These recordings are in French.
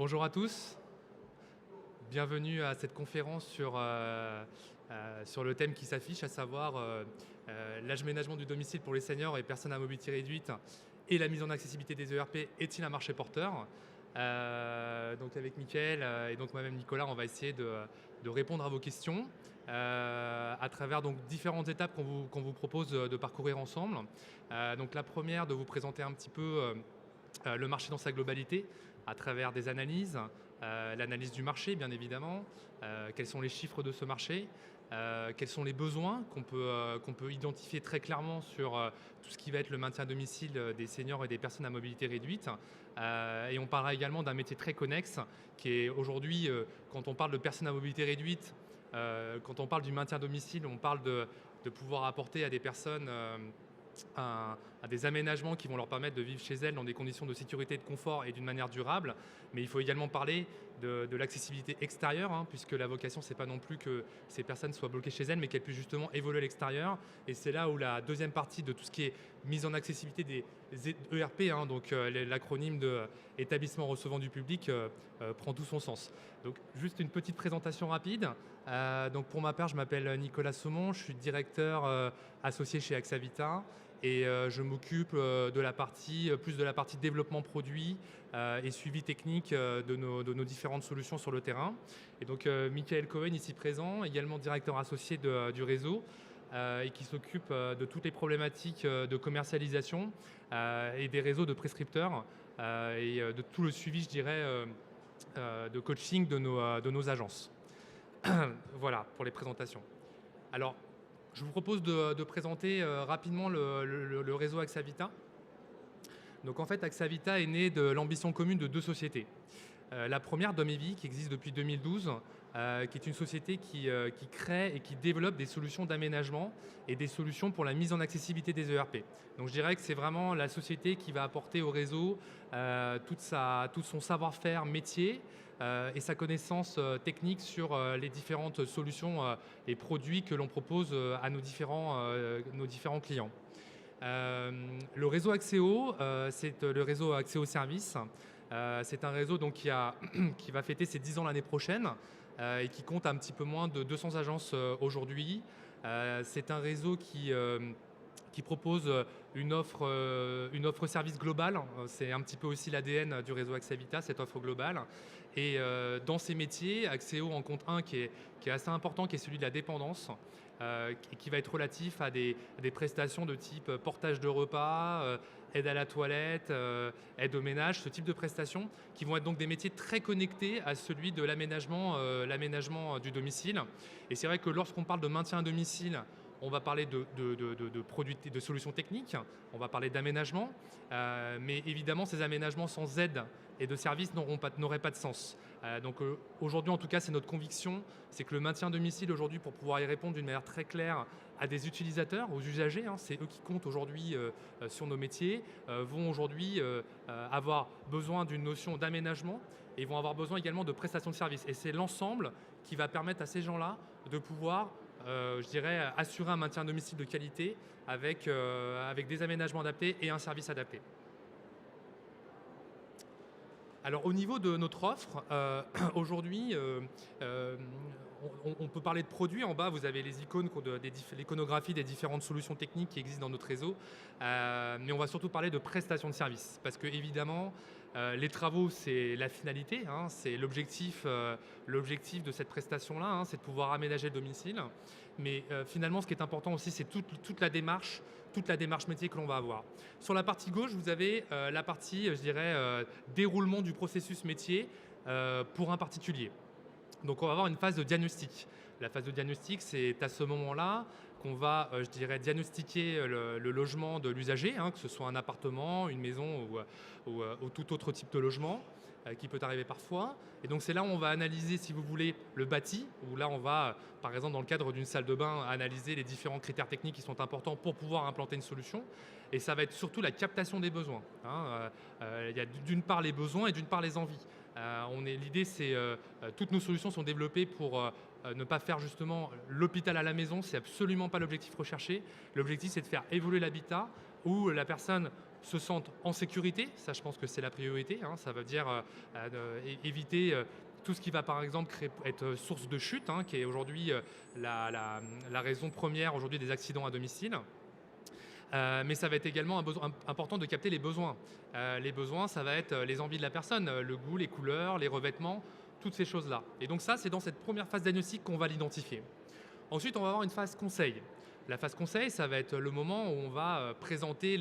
Bonjour à tous, bienvenue à cette conférence sur le thème qui s'affiche, à savoir l'aménagement du domicile pour les seniors et personnes à mobilité réduite et la mise en accessibilité des ERP est-il un marché porteur. Donc avec Mickaël et donc moi-même Nicolas, on va essayer de répondre à vos questions à travers donc différentes étapes qu'on vous propose de parcourir ensemble. Donc la première, de vous présenter un petit peu le marché dans sa globalité à travers des analyses, l'analyse du marché bien évidemment, quels sont les chiffres de ce marché, quels sont les besoins qu'on peut identifier très clairement sur tout ce qui va être le maintien à domicile des seniors et des personnes à mobilité réduite. Et on parlera également d'un métier très connexe qui est aujourd'hui, quand on parle de personnes à mobilité réduite, quand on parle du maintien à domicile, on parle de pouvoir apporter à des personnes à des aménagements qui vont leur permettre de vivre chez elles dans des conditions de sécurité et de confort et d'une manière durable. Mais il faut également parler de l'accessibilité extérieure, puisque la vocation, c'est pas non plus que ces personnes soient bloquées chez elles, mais qu'elles puissent justement évoluer à l'extérieur. Et c'est là où la deuxième partie de tout ce qui est mise en accessibilité des ERP, donc l'acronyme de établissement recevant du public, prend tout son sens. Donc juste une petite présentation rapide. Donc pour ma part, je m'appelle Nicolas Saumon, je suis directeur associé chez Axavita. Et je m'occupe de la partie développement produit et suivi technique de nos différentes solutions sur le terrain. Et donc Michael Cohen ici présent, également directeur associé du réseau et qui s'occupe de toutes les problématiques de commercialisation et des réseaux de prescripteurs et de tout le suivi, je dirais, de coaching de nos agences. Voilà pour les présentations. Alors, je vous propose de présenter rapidement le réseau Axavita. Donc en fait, Axavita est né de l'ambition commune de deux sociétés. La première, Domevi, qui existe depuis 2012, qui est une société qui crée et qui développe des solutions d'aménagement et des solutions pour la mise en accessibilité des ERP. Donc je dirais que c'est vraiment la société qui va apporter au réseau tout son savoir-faire métier et sa connaissance technique sur les différentes solutions et produits que l'on propose à nos différents clients. Le réseau Axéo, c'est le réseau Axéo Service. C'est un réseau donc, qui va fêter ses 10 ans l'année prochaine et qui compte un petit peu moins de 200 agences aujourd'hui. C'est un réseau qui propose une offre service globale. C'est un petit peu aussi l'ADN du réseau Axavita, cette offre globale. Et dans ces métiers, Axéo en compte un qui est assez important, qui est celui de la dépendance, et qui va être relatif à des prestations de type portage de repas, aide à la toilette, aide au ménage, ce type de prestations qui vont être donc des métiers très connectés à celui de l'aménagement du domicile. Et c'est vrai que lorsqu'on parle de maintien à domicile, on va parler de produits, de solutions techniques, on va parler d'aménagement, mais évidemment ces aménagements sans aide et de services n'auraient pas de sens. Donc aujourd'hui en tout cas c'est notre conviction, c'est que le maintien à domicile aujourd'hui pour pouvoir y répondre d'une manière très claire à des utilisateurs, aux usagers, c'est eux qui comptent aujourd'hui sur nos métiers, vont aujourd'hui avoir besoin d'une notion d'aménagement et vont avoir besoin également de prestations de services. Et c'est l'ensemble qui va permettre à ces gens-là de pouvoir je dirais, assurer un maintien à domicile de qualité avec des aménagements adaptés et un service adapté. Alors au niveau de notre offre, aujourd'hui, on peut parler de produits. En bas, vous avez les icônes, l'iconographie des différentes solutions techniques qui existent dans notre réseau. Mais on va surtout parler de prestations de services. Parce que évidemment, les travaux, c'est la finalité, c'est l'objectif de cette prestation-là, c'est de pouvoir aménager le domicile. Mais finalement, ce qui est important aussi, c'est toute la démarche métier que l'on va avoir. Sur la partie gauche, vous avez la partie, je dirais, déroulement du processus métier pour un particulier. Donc on va avoir une phase de diagnostic. La phase de diagnostic, c'est à ce moment-là qu'on va, je dirais, diagnostiquer le logement de l'usager, que ce soit un appartement, une maison ou tout autre type de logement qui peut arriver parfois. Et donc c'est là où on va analyser, si vous voulez, le bâti, où là on va, par exemple dans le cadre d'une salle de bain, analyser les différents critères techniques qui sont importants pour pouvoir implanter une solution. Et ça va être surtout la captation des besoins. Il y a d'une part les besoins et d'une part les envies. L'idée, c'est toutes nos solutions sont développées pour ne pas faire justement l'hôpital à la maison. C'est absolument pas l'objectif recherché. L'objectif, c'est de faire évoluer l'habitat où la personne se sentent en sécurité. Ça, je pense que c'est la priorité, hein. Ça veut dire éviter tout ce qui va par exemple être source de chute, hein, qui est aujourd'hui la raison première aujourd'hui des accidents à domicile. Mais ça va être également important de capter les besoins. Les besoins, ça va être les envies de la personne, le goût, les couleurs, les revêtements, toutes ces choses-là. Et donc ça, c'est dans cette première phase diagnostic qu'on va l'identifier. Ensuite, on va avoir une phase conseil. La phase conseil, ça va être le moment où on va présenter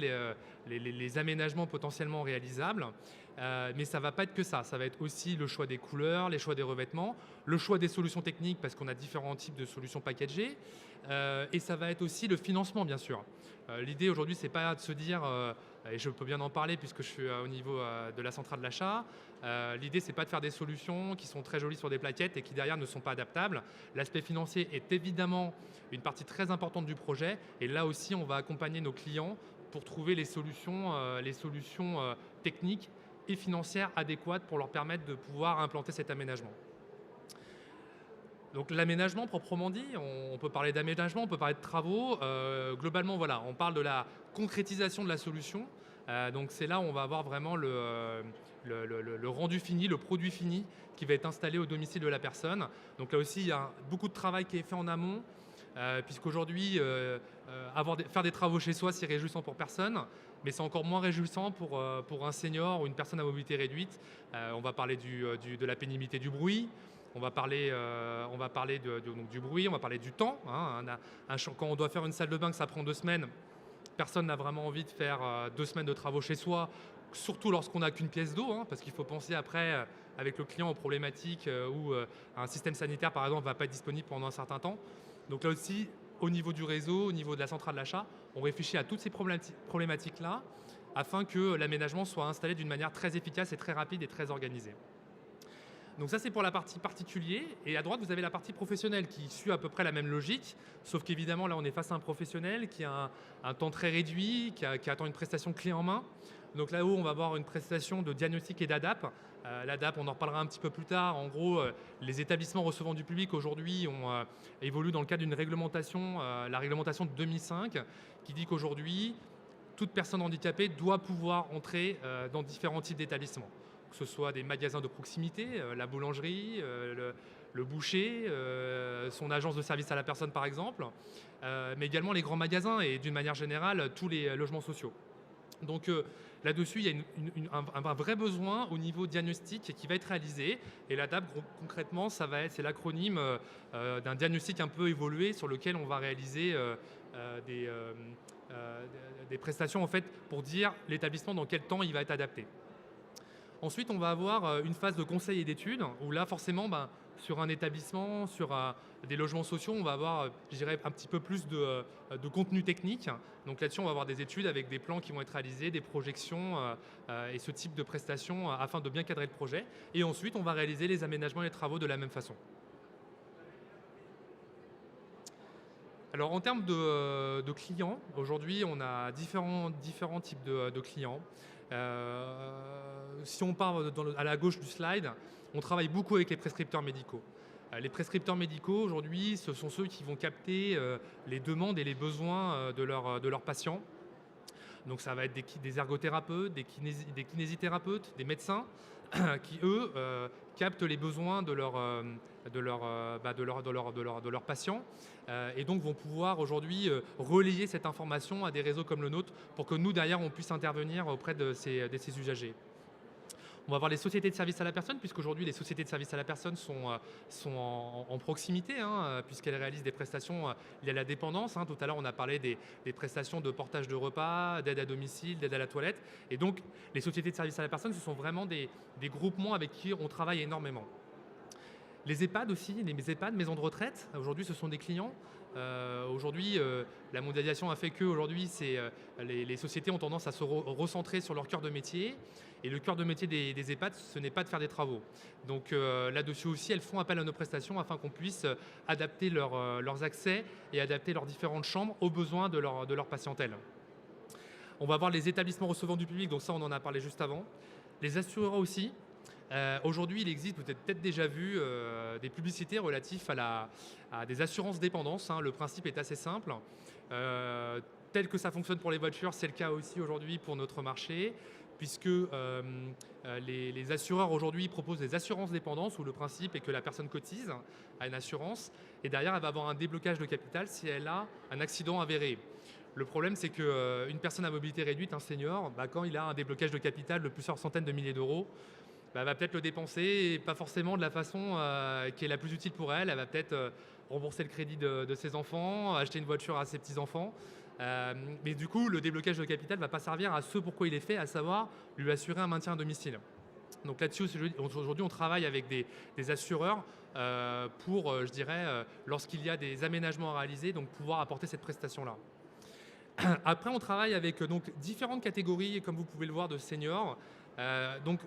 les aménagements potentiellement réalisables. Mais ça ne va pas être que ça. Ça va être aussi le choix des couleurs, les choix des revêtements, le choix des solutions techniques parce qu'on a différents types de solutions packagées. Et ça va être aussi le financement, bien sûr. L'idée aujourd'hui, c'est pas de se dire, et je peux bien en parler puisque je suis au niveau de la centrale d'achat, l'idée, c'est pas de faire des solutions qui sont très jolies sur des plaquettes et qui derrière ne sont pas adaptables. L'aspect financier est évidemment une partie très importante du projet et là aussi, on va accompagner nos clients pour trouver les solutions techniques et financières adéquates pour leur permettre de pouvoir implanter cet aménagement. Donc l'aménagement proprement dit, on peut parler d'aménagement, on peut parler de travaux. Globalement, voilà, on parle de la concrétisation de la solution. Donc c'est là où on va avoir vraiment le rendu fini, le produit fini qui va être installé au domicile de la personne. Donc là aussi, il y a beaucoup de travail qui est fait en amont, puisqu'aujourd'hui, faire des travaux chez soi, c'est réjouissant pour personne, mais c'est encore moins réjouissant pour un senior ou une personne à mobilité réduite. On va parler de la pénibilité du bruit. On va parler donc du bruit, on va parler du temps, hein. Quand on doit faire une salle de bain, que ça prend 2 semaines, personne n'a vraiment envie de faire 2 semaines de travaux chez soi, surtout lorsqu'on n'a qu'une pièce d'eau, hein, parce qu'il faut penser après, avec le client, aux problématiques où un système sanitaire, par exemple, ne va pas être disponible pendant un certain temps. Donc là aussi, au niveau du réseau, au niveau de la centrale d'achat, on réfléchit à toutes ces problématiques-là afin que l'aménagement soit installé d'une manière très efficace et très rapide et très organisée. Donc ça, c'est pour la partie particulier. Et à droite, vous avez la partie professionnelle qui suit à peu près la même logique, sauf qu'évidemment, là, on est face à un professionnel qui a un temps très réduit, qui attend une prestation clé en main. Donc là-haut, on va avoir une prestation de diagnostic et d'ADAP. L'ADAP, on en reparlera un petit peu plus tard. En gros, les établissements recevant du public aujourd'hui évoluent dans le cadre d'une réglementation, la réglementation de 2005, qui dit qu'aujourd'hui, toute personne handicapée doit pouvoir entrer dans différents types d'établissements, que ce soit des magasins de proximité, la boulangerie, le boucher, son agence de service à la personne par exemple, mais également les grands magasins et d'une manière générale tous les logements sociaux. Donc là-dessus, il y a un vrai besoin au niveau diagnostic qui va être réalisé. Et l'ADAP, concrètement, c'est l'acronyme d'un diagnostic un peu évolué sur lequel on va réaliser des prestations en fait, pour dire l'établissement dans quel temps il va être adapté. Ensuite, on va avoir une phase de conseil et d'études où là, forcément, sur un établissement, sur des logements sociaux, on va avoir, je dirais, un petit peu plus de contenu technique. Donc là-dessus, on va avoir des études avec des plans qui vont être réalisés, des projections et ce type de prestations afin de bien cadrer le projet. Et ensuite, on va réaliser les aménagements et les travaux de la même façon. Alors en termes de clients, aujourd'hui on a différents types de clients. Si on part à la gauche du slide, on travaille beaucoup avec les prescripteurs médicaux. Les prescripteurs médicaux aujourd'hui, ce sont ceux qui vont capter les demandes et les besoins de leurs patients. Donc ça va être des ergothérapeutes, des kinésithérapeutes, des médecins qui eux captent les besoins de leurs patients et donc vont pouvoir aujourd'hui relayer cette information à des réseaux comme le nôtre pour que nous derrière on puisse intervenir auprès de ces usagers. On va avoir les sociétés de services à la personne, puisqu'aujourd'hui les sociétés de services à la personne sont en proximité, hein, puisqu'elles réalisent des prestations liées à la dépendance. Hein. Tout à l'heure, on a parlé des prestations de portage de repas, d'aide à domicile, d'aide à la toilette. Et donc, les sociétés de services à la personne, ce sont vraiment des groupements avec qui on travaille énormément. Les EHPAD aussi, les EHPAD, maisons de retraite, aujourd'hui, ce sont des clients. Aujourd'hui, la mondialisation a fait que aujourd'hui, les sociétés ont tendance à se recentrer sur leur cœur de métier. Et le cœur de métier des EHPAD, ce n'est pas de faire des travaux. Donc là-dessus aussi, elles font appel à nos prestations afin qu'on puisse adapter leurs accès et adapter leurs différentes chambres aux besoins de leur patientèle. On va avoir les établissements recevant du public, donc ça on en a parlé juste avant. Les assureurs aussi. Aujourd'hui, il existe, vous avez peut-être déjà vu, des publicités relatives à des assurances dépendance. Hein. Le principe est assez simple. tel que ça fonctionne pour les voitures, c'est le cas aussi aujourd'hui pour notre marché, puisque les assureurs aujourd'hui proposent des assurances dépendance où le principe est que la personne cotise à une assurance et derrière elle va avoir un déblocage de capital si elle a un accident avéré. Le problème, c'est qu'une personne à mobilité réduite, un senior, quand il a un déblocage de capital de plusieurs centaines de milliers d'euros, va peut-être le dépenser et pas forcément de la façon qui est la plus utile pour elle. Elle va peut-être rembourser le crédit de ses enfants, acheter une voiture à ses petits-enfants. Mais du coup, le déblocage de capital ne va pas servir à ce pourquoi il est fait, à savoir lui assurer un maintien à domicile. Donc là-dessus, aujourd'hui, on travaille avec des assureurs pour, je dirais, lorsqu'il y a des aménagements à réaliser, donc pouvoir apporter cette prestation-là. Après, on travaille avec donc, différentes catégories, comme vous pouvez le voir, de seniors. Donc,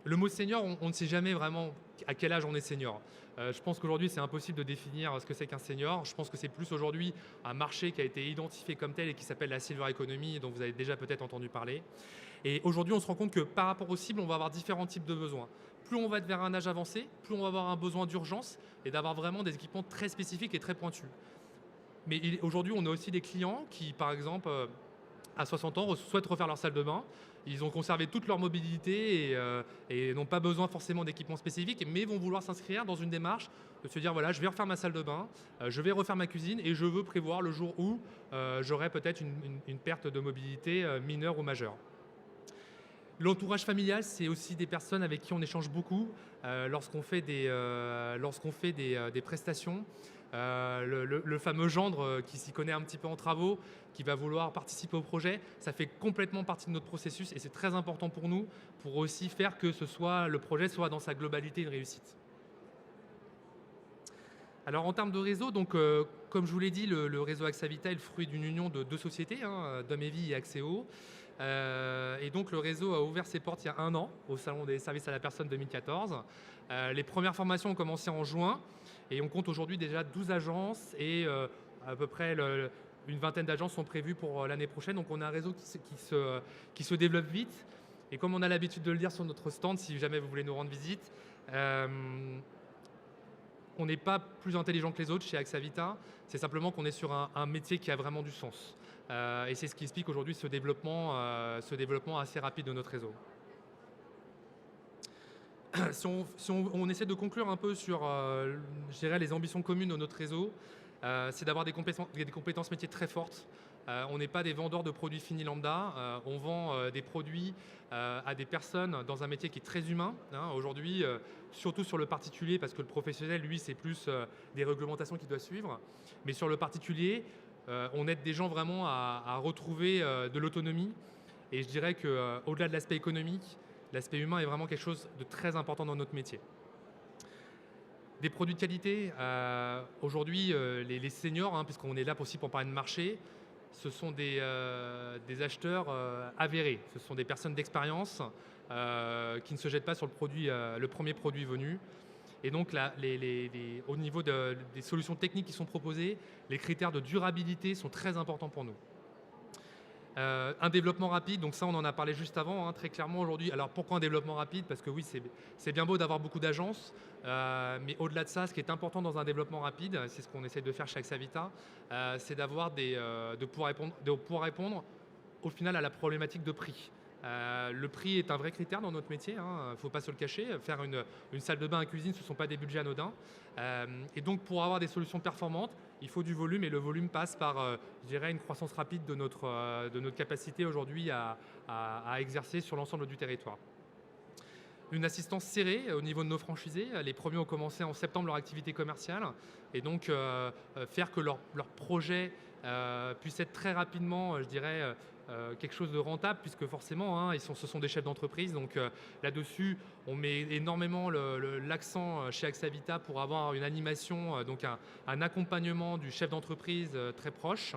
le mot senior, on ne sait jamais vraiment à quel âge on est senior. Je pense qu'aujourd'hui, c'est impossible de définir ce que c'est qu'un senior. Je pense que c'est plus aujourd'hui un marché qui a été identifié comme tel et qui s'appelle la Silver Economy, dont vous avez déjà peut-être entendu parler. Et aujourd'hui, on se rend compte que par rapport aux cibles, on va avoir différents types de besoins. Plus on va être vers un âge avancé, plus on va avoir un besoin d'urgence et d'avoir vraiment des équipements très spécifiques et très pointus. Mais aujourd'hui, on a aussi des clients qui, par exemple, à 60 ans, souhaitent refaire leur salle de bain. Ils ont conservé toute leur mobilité et n'ont pas besoin forcément d'équipements spécifiques, mais vont vouloir s'inscrire dans une démarche de se dire, voilà, je vais refaire ma salle de bain, je vais refaire ma cuisine et je veux prévoir le jour où j'aurai peut-être une perte de mobilité mineure ou majeure. L'entourage familial, c'est aussi des personnes avec qui on échange beaucoup lorsqu'on fait des prestations. Le fameux gendre qui s'y connaît un petit peu en travaux, qui va vouloir participer au projet, ça fait complètement partie de notre processus et c'est très important pour nous pour aussi faire que le projet soit dans sa globalité une réussite. Alors en termes de réseau, donc, comme je vous l'ai dit, le réseau Axavita est le fruit d'une union de deux sociétés, Domevi et Axéo. Et donc le réseau a ouvert ses portes il y a 1 an au Salon des services à la personne 2014. Les premières formations ont commencé en juin et on compte aujourd'hui déjà 12 agences et à peu près une vingtaine d'agences sont prévues pour l'année prochaine. Donc on a un réseau qui se développe vite. Et comme on a l'habitude de le dire sur notre stand, si jamais vous voulez nous rendre visite, on n'est pas plus intelligent que les autres chez Axavita, c'est simplement qu'on est sur un métier qui a vraiment du sens. Et c'est ce qui explique aujourd'hui ce développement assez rapide de notre réseau. Si on essaie de conclure un peu sur je dirais, les ambitions communes de notre réseau, c'est d'avoir des compétences métiers très fortes. On n'est pas des vendeurs de produits finis lambda, on vend des produits à des personnes dans un métier qui est très humain. Aujourd'hui, surtout sur le particulier, parce que le professionnel, lui, c'est plus des réglementations qu'il doit suivre. Mais sur le particulier, on aide des gens vraiment à retrouver de l'autonomie. Et je dirais qu'au-delà de l'aspect économique, l'aspect humain est vraiment quelque chose de très important dans notre métier. Des produits de qualité, aujourd'hui, les seniors, puisqu'on est là aussi pour parler de marché, ce sont des acheteurs avérés. Ce sont des personnes d'expérience qui ne se jettent pas sur le premier produit venu. Et donc, là, au niveau des solutions techniques qui sont proposées, les critères de durabilité sont très importants pour nous. Un développement rapide, donc ça on en a parlé juste avant, très clairement aujourd'hui. Alors pourquoi un développement rapide? Parce que oui, c'est bien beau d'avoir beaucoup d'agences, mais au-delà de ça, ce qui est important dans un développement rapide, c'est ce qu'on essaie de faire chez Axavita, c'est de pouvoir répondre au final à la problématique de prix. Le prix est un vrai critère dans notre métier, il ne faut pas se le cacher. Faire une salle de bain et cuisine, ce ne sont pas des budgets anodins. Et donc pour avoir des solutions performantes, il faut du volume et le volume passe par, je dirais, une croissance rapide de notre capacité aujourd'hui à exercer sur l'ensemble du territoire. Une assistance serrée au niveau de nos franchisés. Les premiers ont commencé en septembre leur activité commerciale et donc faire que leur projet puisse être très rapidement, je dirais, quelque chose de rentable puisque forcément ce sont des chefs d'entreprise. Donc là-dessus, on met énormément l'accent chez Axavita pour avoir une animation, donc un accompagnement du chef d'entreprise très proche.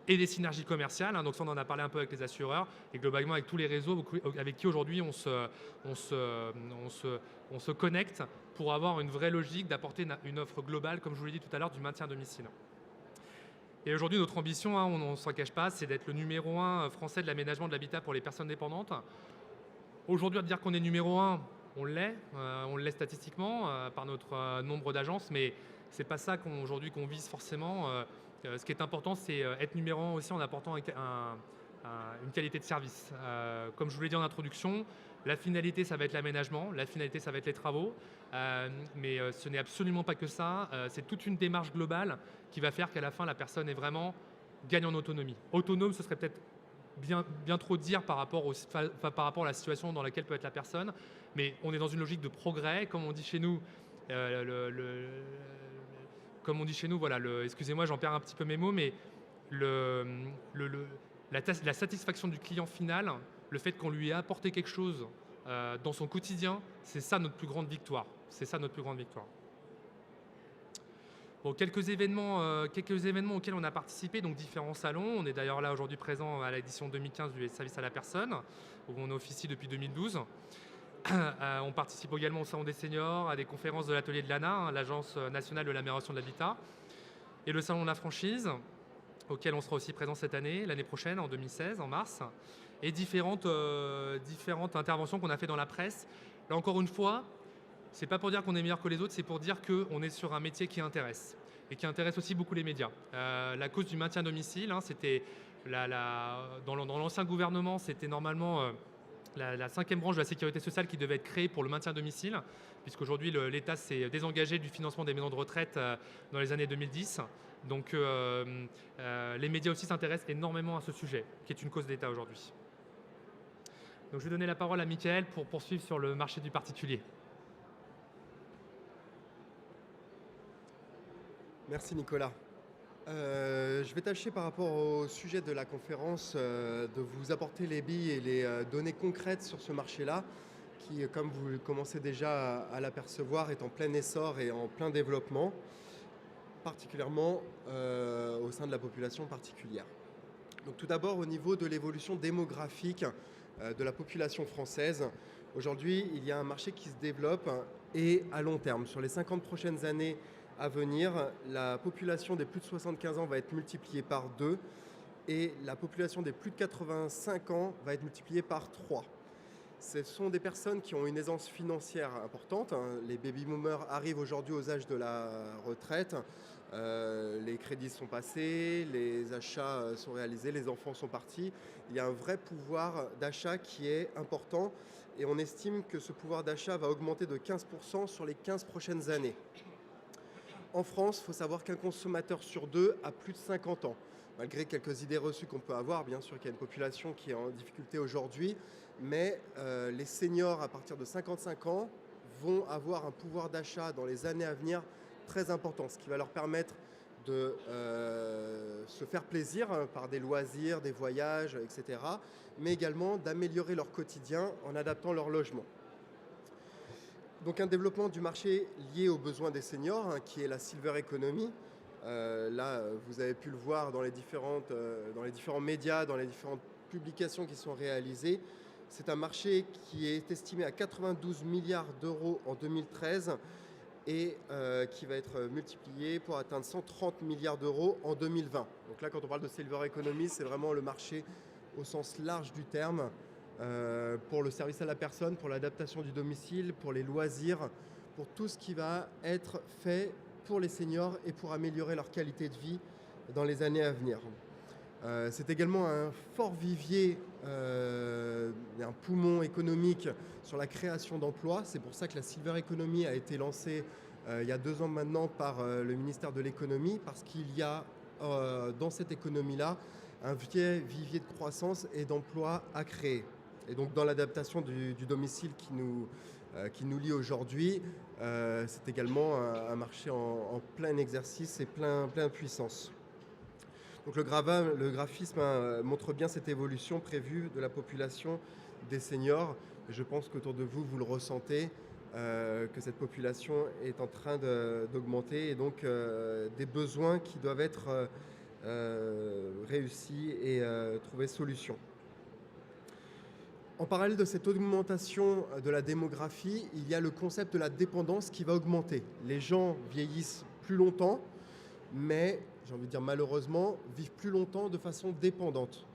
Et des synergies commerciales, donc ça on en a parlé un peu avec les assureurs et globalement avec tous les réseaux avec qui aujourd'hui on se connecte pour avoir une vraie logique d'apporter une offre globale, comme je vous l'ai dit tout à l'heure, du maintien à domicile. Et aujourd'hui notre ambition, on ne s'en cache pas, c'est d'être le numéro 1 français de l'aménagement de l'habitat pour les personnes dépendantes. Aujourd'hui, à dire qu'on est numéro 1, on l'est statistiquement par notre nombre d'agences, mais c'est pas ça qu'on vise forcément. Ce qui est important, c'est être numéro un aussi en apportant une qualité de service. Comme je vous l'ai dit en introduction, la finalité, ça va être l'aménagement, la finalité, ça va être les travaux, mais ce n'est absolument pas que ça. C'est toute une démarche globale qui va faire qu'à la fin, la personne est vraiment gagne en autonomie. Autonome, ce serait peut-être bien trop dire par rapport à la situation dans laquelle peut être la personne, mais on est dans une logique de progrès, comme on dit chez nous. Comme on dit chez nous, voilà, excusez-moi, j'en perds un petit peu mes mots, mais la satisfaction du client final, le fait qu'on lui ait apporté quelque chose dans son quotidien, c'est ça notre plus grande victoire. C'est ça notre plus grande victoire. Bon, quelques événements auxquels on a participé, donc différents salons. On est d'ailleurs là aujourd'hui présent à l'édition 2015 du service à la personne, où on officie depuis 2012. On participe également au Salon des seniors, à des conférences de l'atelier de l'ANA, l'Agence nationale de l'amélioration de l'habitat, et le Salon de la franchise, auquel on sera aussi présent cette année, l'année prochaine, en 2016, en mars, et différentes interventions qu'on a fait dans la presse. Là encore une fois, c'est pas pour dire qu'on est meilleur que les autres, c'est pour dire qu'on est sur un métier qui intéresse, et qui intéresse aussi beaucoup les médias. La cause du maintien à domicile, c'était dans l'ancien gouvernement, c'était normalement la 5e branche de la sécurité sociale qui devait être créée pour le maintien à domicile, puisqu'aujourd'hui l'État s'est désengagé du financement des maisons de retraite dans les années 2010. Donc les médias aussi s'intéressent énormément à ce sujet, qui est une cause d'État aujourd'hui. Donc je vais donner la parole à Mickaël pour poursuivre sur le marché du particulier. Merci Nicolas. Je vais tâcher par rapport au sujet de la conférence de vous apporter les billes et les données concrètes sur ce marché-là qui, comme vous commencez déjà à l'apercevoir, est en plein essor et en plein développement, particulièrement au sein de la population particulière. Donc tout d'abord au niveau de l'évolution démographique de la population française. Aujourd'hui, il y a un marché qui se développe et à long terme. Sur les 50 prochaines années à venir, la population des plus de 75 ans va être multipliée par 2 et la population des plus de 85 ans va être multipliée par 3. Ce sont des personnes qui ont une aisance financière importante. Les baby-boomers arrivent aujourd'hui aux âges de la retraite. Les crédits sont passés, les achats sont réalisés, les enfants sont partis. Il y a un vrai pouvoir d'achat qui est important et on estime que ce pouvoir d'achat va augmenter de 15% sur les 15 prochaines années. En France, il faut savoir qu'un consommateur sur 2 a plus de 50 ans. Malgré quelques idées reçues qu'on peut avoir, bien sûr qu'il y a une population qui est en difficulté aujourd'hui, mais les seniors à partir de 55 ans vont avoir un pouvoir d'achat dans les années à venir très important, ce qui va leur permettre de se faire plaisir par des loisirs, des voyages, etc., mais également d'améliorer leur quotidien en adaptant leur logement. Donc un développement du marché lié aux besoins des seniors, qui est la Silver Economy. Là, vous avez pu le voir dans les différents médias, dans les différentes publications qui sont réalisées. C'est un marché qui est estimé à 92 milliards d'euros en 2013 et qui va être multiplié pour atteindre 130 milliards d'euros en 2020. Donc là, quand on parle de Silver Economy, c'est vraiment le marché au sens large du terme, pour le service à la personne, pour l'adaptation du domicile, pour les loisirs, pour tout ce qui va être fait pour les seniors et pour améliorer leur qualité de vie dans les années à venir. C'est également un fort vivier, un poumon économique sur la création d'emplois. C'est pour ça que la Silver Economy a été lancée il y a 2 ans maintenant par le ministère de l'économie, parce qu'il y a dans cette économie-là un vivier de croissance et d'emplois à créer. Et donc dans l'adaptation du domicile qui nous lie aujourd'hui, c'est également un marché en plein exercice et plein puissance. Donc le graphisme montre bien cette évolution prévue de la population des seniors. Et je pense qu'autour de vous, vous le ressentez, que cette population est en train d'augmenter et donc des besoins qui doivent être réussis et trouver solution. En parallèle de cette augmentation de la démographie, il y a le concept de la dépendance qui va augmenter. Les gens vieillissent plus longtemps, mais, j'ai envie de dire malheureusement, vivent plus longtemps de façon dépendante.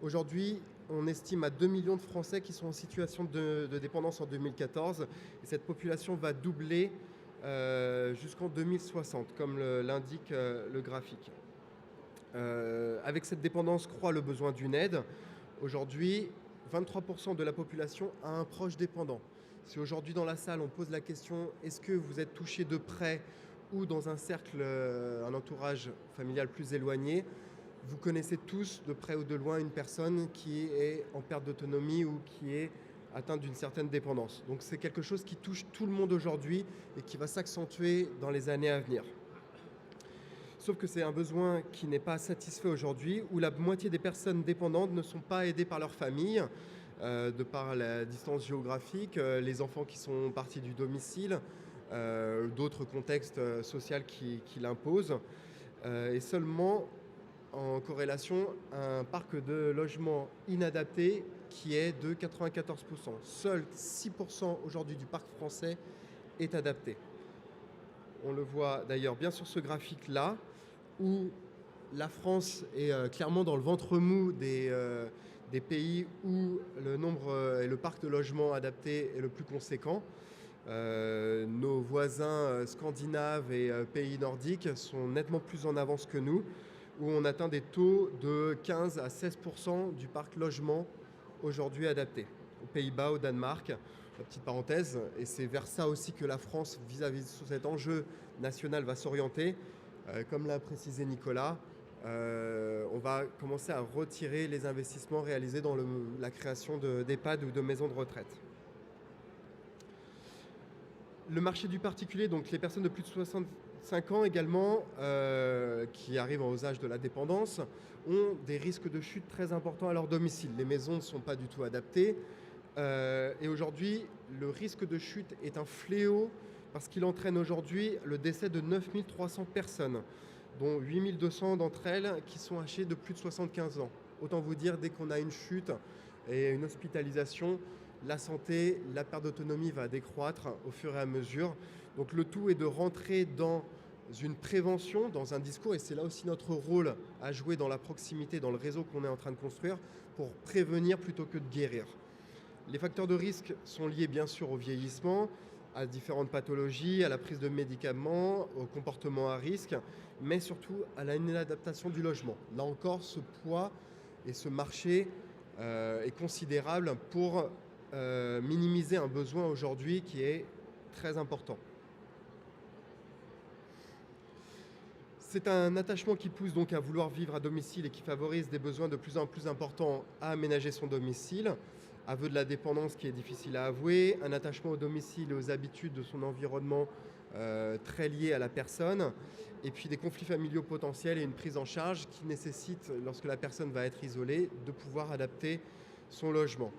Aujourd'hui, on estime à 2 millions de Français qui sont en situation de dépendance en 2014, et cette population va doubler jusqu'en 2060, comme l'indique le graphique. Avec cette dépendance croît le besoin d'une aide. Aujourd'hui, 23% de la population a un proche dépendant. Si aujourd'hui dans la salle on pose la question est-ce que vous êtes touché de près ou dans un cercle, un entourage familial plus éloigné, vous connaissez tous de près ou de loin une personne qui est en perte d'autonomie ou qui est atteinte d'une certaine dépendance. Donc c'est quelque chose qui touche tout le monde aujourd'hui et qui va s'accentuer dans les années à venir. Sauf que c'est un besoin qui n'est pas satisfait aujourd'hui, où la moitié des personnes dépendantes ne sont pas aidées par leur famille, de par la distance géographique, les enfants qui sont partis du domicile, d'autres contextes sociaux qui l'imposent, et seulement en corrélation un parc de logements inadaptés qui est de 94%. Seuls 6% aujourd'hui du parc français est adapté. On le voit d'ailleurs bien sur ce graphique-là, où la France est clairement dans le ventre mou des pays où le nombre et le parc de logements adaptés est le plus conséquent. Nos voisins scandinaves et pays nordiques sont nettement plus en avance que nous, où on atteint des taux de 15 à 16% du parc logement aujourd'hui adapté. Aux Pays-Bas, au Danemark, la petite parenthèse, et c'est vers ça aussi que la France, vis-à-vis de cet enjeu national, va s'orienter. Comme l'a précisé Nicolas, on va commencer à retirer les investissements réalisés dans la création d'EHPAD ou de maisons de retraite. Le marché du particulier, donc les personnes de plus de 65 ans également, qui arrivent aux âges de la dépendance, ont des risques de chute très importants à leur domicile. Les maisons ne sont pas du tout adaptées. Et aujourd'hui, le risque de chute est un fléau parce qu'il entraîne aujourd'hui le décès de 9300 personnes, dont 8200 d'entre elles qui sont âgées de plus de 75 ans. Autant vous dire, dès qu'on a une chute et une hospitalisation, la santé, la perte d'autonomie va décroître au fur et à mesure. Donc le tout est de rentrer dans une prévention, dans un discours, et c'est là aussi notre rôle à jouer dans la proximité, dans le réseau qu'on est en train de construire, pour prévenir plutôt que de guérir. Les facteurs de risque sont liés bien sûr au vieillissement, à différentes pathologies, à la prise de médicaments, au comportement à risque, mais surtout à l'inadaptation du logement. Là encore, ce poids et ce marché est considérable pour minimiser un besoin aujourd'hui qui est très important. C'est un attachement qui pousse donc à vouloir vivre à domicile et qui favorise des besoins de plus en plus importants à aménager son domicile. Aveu de la dépendance qui est difficile à avouer, un attachement au domicile et aux habitudes de son environnement très lié à la personne, et puis des conflits familiaux potentiels et une prise en charge qui nécessite, lorsque la personne va être isolée, de pouvoir adapter son logement.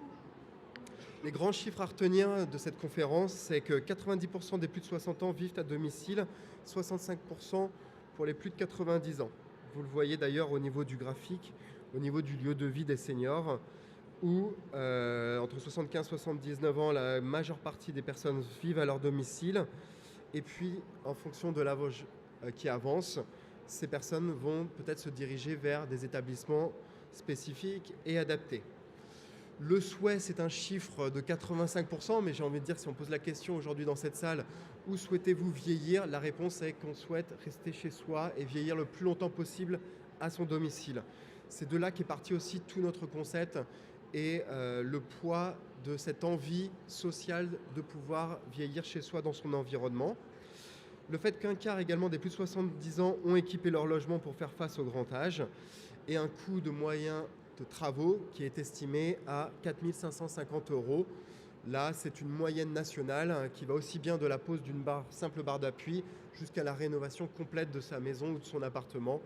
Les grands chiffres à retenir de cette conférence, c'est que 90% des plus de 60 ans vivent à domicile, 65% pour les plus de 90 ans. Vous le voyez d'ailleurs au niveau du graphique, au niveau du lieu de vie des seniors, où entre 75 et 79 ans, la majeure partie des personnes vivent à leur domicile. Et puis, en fonction de l'âge qui avance, ces personnes vont peut-être se diriger vers des établissements spécifiques et adaptés. Le souhait, c'est un chiffre de 85%, mais j'ai envie de dire, si on pose la question aujourd'hui dans cette salle, où souhaitez-vous vieillir? La réponse est qu'on souhaite rester chez soi et vieillir le plus longtemps possible à son domicile. C'est de là qu'est parti aussi tout notre concept et le poids de cette envie sociale de pouvoir vieillir chez soi dans son environnement. Le fait qu'un quart également des plus de 70 ans ont équipé leur logement pour faire face au grand âge et un coût de moyens de travaux qui est estimé à 4 550 €. Là, c'est une moyenne nationale qui va aussi bien de la pose d'une simple barre d'appui jusqu'à la rénovation complète de sa maison ou de son appartement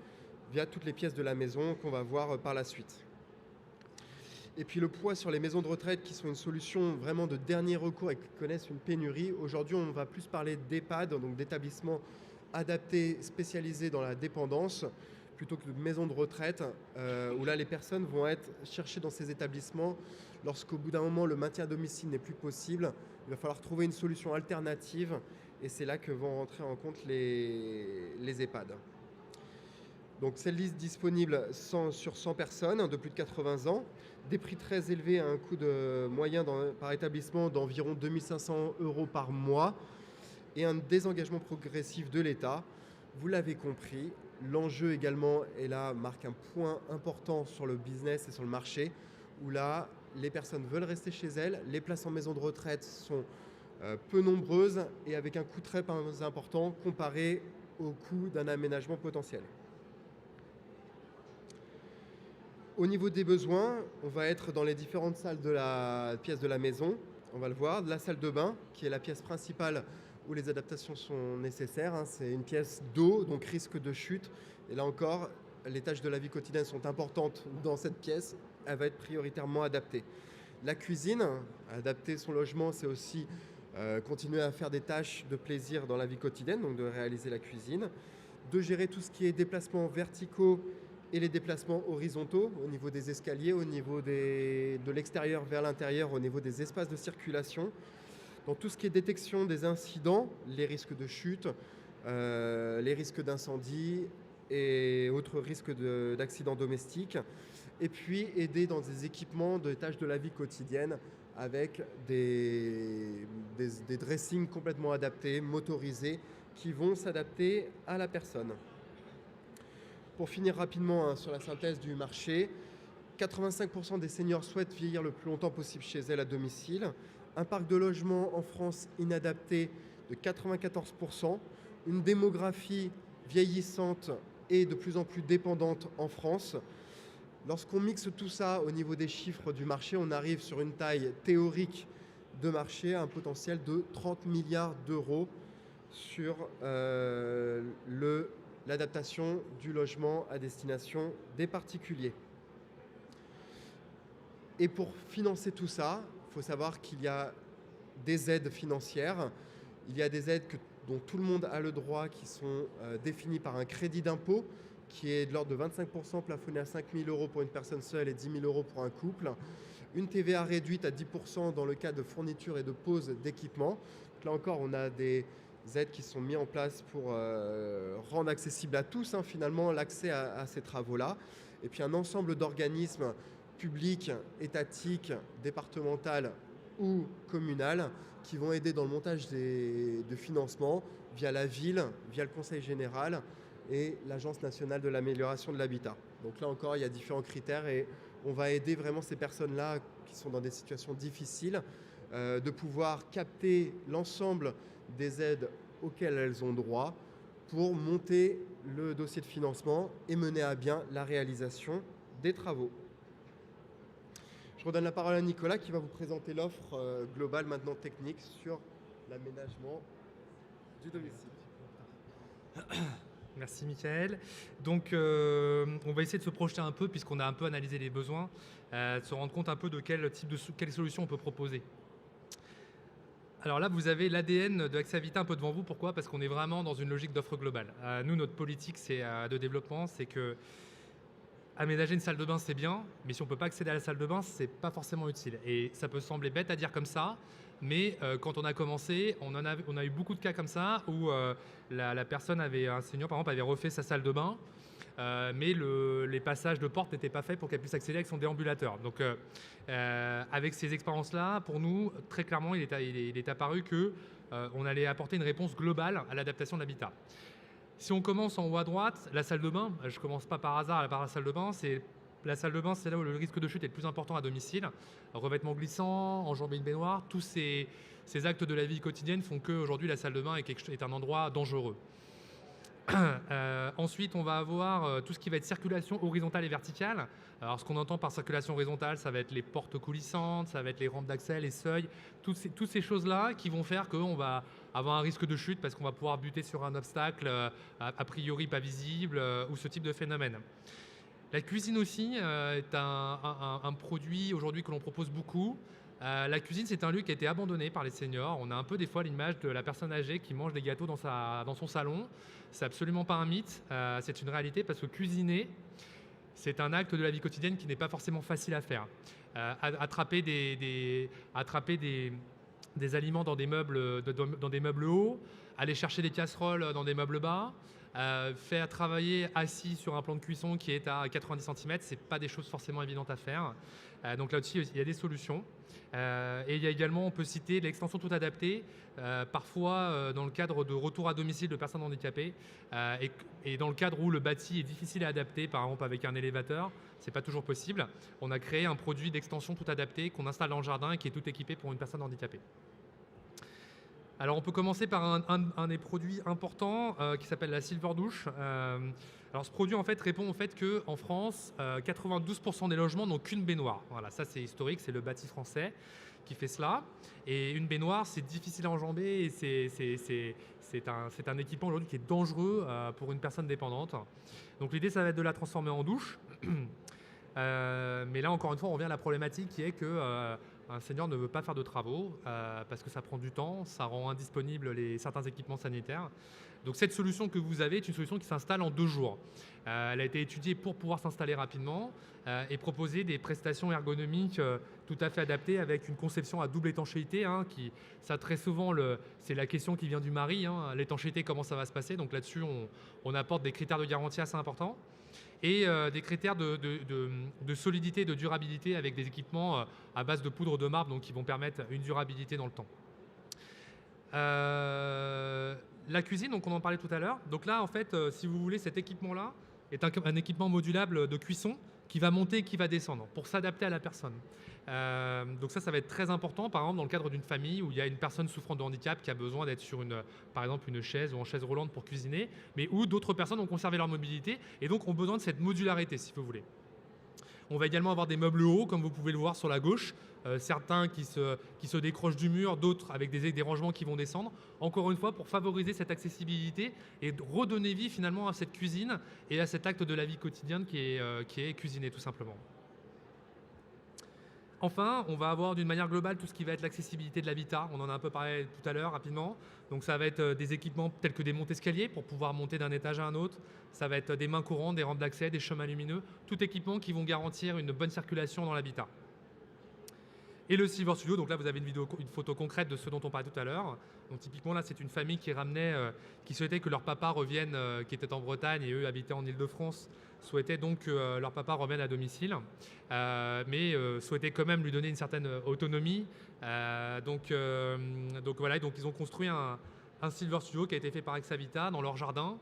via toutes les pièces de la maison qu'on va voir par la suite. Et puis le poids sur les maisons de retraite qui sont une solution vraiment de dernier recours et qui connaissent une pénurie. Aujourd'hui, on va plus parler d'EHPAD, donc d'établissements adaptés, spécialisés dans la dépendance, plutôt que de maisons de retraite, où là les personnes vont être cherchées dans ces établissements lorsqu'au bout d'un moment le maintien à domicile n'est plus possible. Il va falloir trouver une solution alternative et c'est là que vont rentrer en compte les EHPAD. Donc cette liste disponible sur 100 personnes de plus de 80 ans, des prix très élevés à un coût de moyen par établissement d'environ 2 500 € par mois et un désengagement progressif de l'État. Vous l'avez compris, l'enjeu également, et là, marque un point important sur le business et sur le marché, où là, les personnes veulent rester chez elles, les places en maison de retraite sont peu nombreuses et avec un coût très important comparé au coût d'un aménagement potentiel. Au niveau des besoins, on va être dans les différentes salles de la pièce de la maison. On va le voir. La salle de bain, qui est la pièce principale où les adaptations sont nécessaires. C'est une pièce d'eau, donc risque de chute. Et là encore, les tâches de la vie quotidienne sont importantes dans cette pièce. Elle va être prioritairement adaptée. La cuisine, adapter son logement, c'est aussi continuer à faire des tâches de plaisir dans la vie quotidienne, donc de réaliser la cuisine, de gérer tout ce qui est déplacements verticaux et les déplacements horizontaux au niveau des escaliers, au niveau de l'extérieur vers l'intérieur, au niveau des espaces de circulation, dans tout ce qui est détection des incidents, les risques de chute, les risques d'incendie et autres risques d'accidents domestiques, et puis aider dans des équipements de tâches de la vie quotidienne avec des dressings complètement adaptés, motorisés, qui vont s'adapter à la personne. Pour finir rapidement sur la synthèse du marché, 85% des seniors souhaitent vieillir le plus longtemps possible chez elles à domicile. Un parc de logement en France inadapté de 94%. Une démographie vieillissante et de plus en plus dépendante en France. Lorsqu'on mixe tout ça au niveau des chiffres du marché, on arrive sur une taille théorique de marché, un potentiel de 30 milliards d'euros sur l'adaptation du logement à destination des particuliers. Et pour financer tout ça, il faut savoir qu'il y a des aides financières. Il y a des aides dont tout le monde a le droit, qui sont définies par un crédit d'impôt, qui est de l'ordre de 25%, plafonné à 5 000 euros pour une personne seule et 10 000 euros pour un couple. Une TVA réduite à 10% dans le cas de fourniture et de pose d'équipement. Là encore, on a des aides qui sont mises en place pour rendre accessible à tous, finalement, l'accès à ces travaux-là. Et puis un ensemble d'organismes publics, étatiques, départementales ou communales qui vont aider dans le montage de financement via la ville, via le Conseil général et l'Agence nationale de l'amélioration de l'habitat. Donc là encore, il y a différents critères et on va aider vraiment ces personnes-là qui sont dans des situations difficiles de pouvoir capter l'ensemble des aides auxquelles elles ont droit pour monter le dossier de financement et mener à bien la réalisation des travaux. Je redonne la parole à Nicolas qui va vous présenter l'offre globale maintenant technique sur l'aménagement du domicile. Merci Michael. Donc on va essayer de se projeter un peu puisqu'on a un peu analysé les besoins, de se rendre compte un peu de quelle solution on peut proposer. Alors là, vous avez l'ADN de AXA Vita un peu devant vous. Pourquoi ? Parce qu'on est vraiment dans une logique d'offre globale. Nous, notre politique de développement, c'est que aménager une salle de bain, c'est bien, mais si on ne peut pas accéder à la salle de bain, ce n'est pas forcément utile. Et ça peut sembler bête à dire comme ça, mais quand on a commencé, on a eu beaucoup de cas comme ça où la personne un senior par exemple, avait refait sa salle de bain, mais les passages de porte n'étaient pas faits pour qu'elle puisse accéder avec son déambulateur. Donc avec ces expériences-là, pour nous, très clairement, il est apparu qu'on allait apporter une réponse globale à l'adaptation de l'habitat. Si on commence en haut à droite, la salle de bain, je ne commence pas par hasard par la salle de bain, la salle de bain, c'est là où le risque de chute est le plus important à domicile. Revêtement glissant, enjamber une baignoire, tous ces actes de la vie quotidienne font qu'aujourd'hui la salle de bain est un endroit dangereux. Ensuite, on va avoir tout ce qui va être circulation horizontale et verticale. Alors, ce qu'on entend par circulation horizontale, ça va être les portes coulissantes, ça va être les rampes d'accès, les seuils, toutes ces choses-là qui vont faire qu'on va avoir un risque de chute parce qu'on va pouvoir buter sur un obstacle a priori pas visible ou ce type de phénomène. La cuisine aussi est un produit aujourd'hui que l'on propose beaucoup. La cuisine, c'est un lieu qui a été abandonné par les seniors. On a un peu des fois l'image de la personne âgée qui mange des gâteaux dans son salon. C'est absolument pas un mythe, c'est une réalité parce que cuisiner, c'est un acte de la vie quotidienne qui n'est pas forcément facile à faire. Attraper des aliments dans des meubles hauts, aller chercher des casseroles dans des meubles bas, Faire travailler assis sur un plan de cuisson qui est à 90 cm, ce n'est pas des choses forcément évidentes à faire. Donc là-dessus, il y a des solutions. Et il y a également, on peut citer l'extension tout adaptée, parfois dans le cadre de retour à domicile de personnes handicapées, et dans le cadre où le bâti est difficile à adapter, par exemple avec un élévateur, ce n'est pas toujours possible. On a créé un produit d'extension tout adapté qu'on installe dans le jardin et qui est tout équipé pour une personne handicapée. Alors on peut commencer par un des produits importants qui s'appelle la Silver Douche. Alors ce produit en fait répond au fait qu'en France, 92% des logements n'ont qu'une baignoire. Voilà, ça c'est historique, c'est le bâti français qui fait cela. Et une baignoire, c'est difficile à enjamber et c'est un équipement aujourd'hui qui est dangereux pour une personne dépendante. Donc l'idée, ça va être de la transformer en douche. Mais là, encore une fois, on revient à la problématique qui est que un senior ne veut pas faire de travaux parce que ça prend du temps, ça rend indisponibles certains équipements sanitaires. Donc cette solution que vous avez est une solution qui s'installe en 2 jours. Elle a été étudiée pour pouvoir s'installer rapidement et proposer des prestations ergonomiques tout à fait adaptées avec une conception à double étanchéité. Ça très souvent, c'est la question qui vient du mari, l'étanchéité, comment ça va se passer. Donc là-dessus, on apporte des critères de garantie assez importants et des critères de solidité et de durabilité avec des équipements à base de poudre de marbre, donc qui vont permettre une durabilité dans le temps. La cuisine, donc on en parlait tout à l'heure. Donc là, en fait, si vous voulez, cet équipement-là est un équipement modulable de cuisson qui va monter et qui va descendre pour s'adapter à la personne. Donc ça va être très important, par exemple, dans le cadre d'une famille où il y a une personne souffrant de handicap qui a besoin d'être sur par exemple, une chaise ou en chaise roulante pour cuisiner, mais où d'autres personnes ont conservé leur mobilité et donc ont besoin de cette modularité, si vous voulez. On va également avoir des meubles hauts, comme vous pouvez le voir sur la gauche, certains qui se décrochent du mur, d'autres avec des rangements qui vont descendre. Encore une fois, pour favoriser cette accessibilité et redonner vie finalement à cette cuisine et à cet acte de la vie quotidienne qui est cuisiner tout simplement. Enfin, on va avoir d'une manière globale tout ce qui va être l'accessibilité de l'habitat. On en a un peu parlé tout à l'heure rapidement. Donc ça va être des équipements tels que des montes-escaliers pour pouvoir monter d'un étage à un autre. Ça va être des mains courantes, des rampes d'accès, des chemins lumineux. Tout équipement qui vont garantir une bonne circulation dans l'habitat. Et le Silver Studio, donc là vous avez une photo concrète de ce dont on parlait tout à l'heure. Donc typiquement là c'est une famille qui souhaitait que leur papa revienne, qui était en Bretagne et eux habitaient en Ile-de-France, souhaitaient donc que leur papa revienne à domicile, mais souhaitaient quand même lui donner une certaine autonomie. Donc voilà, donc ils ont construit un Silver Studio qui a été fait par Exavita dans leur jardin.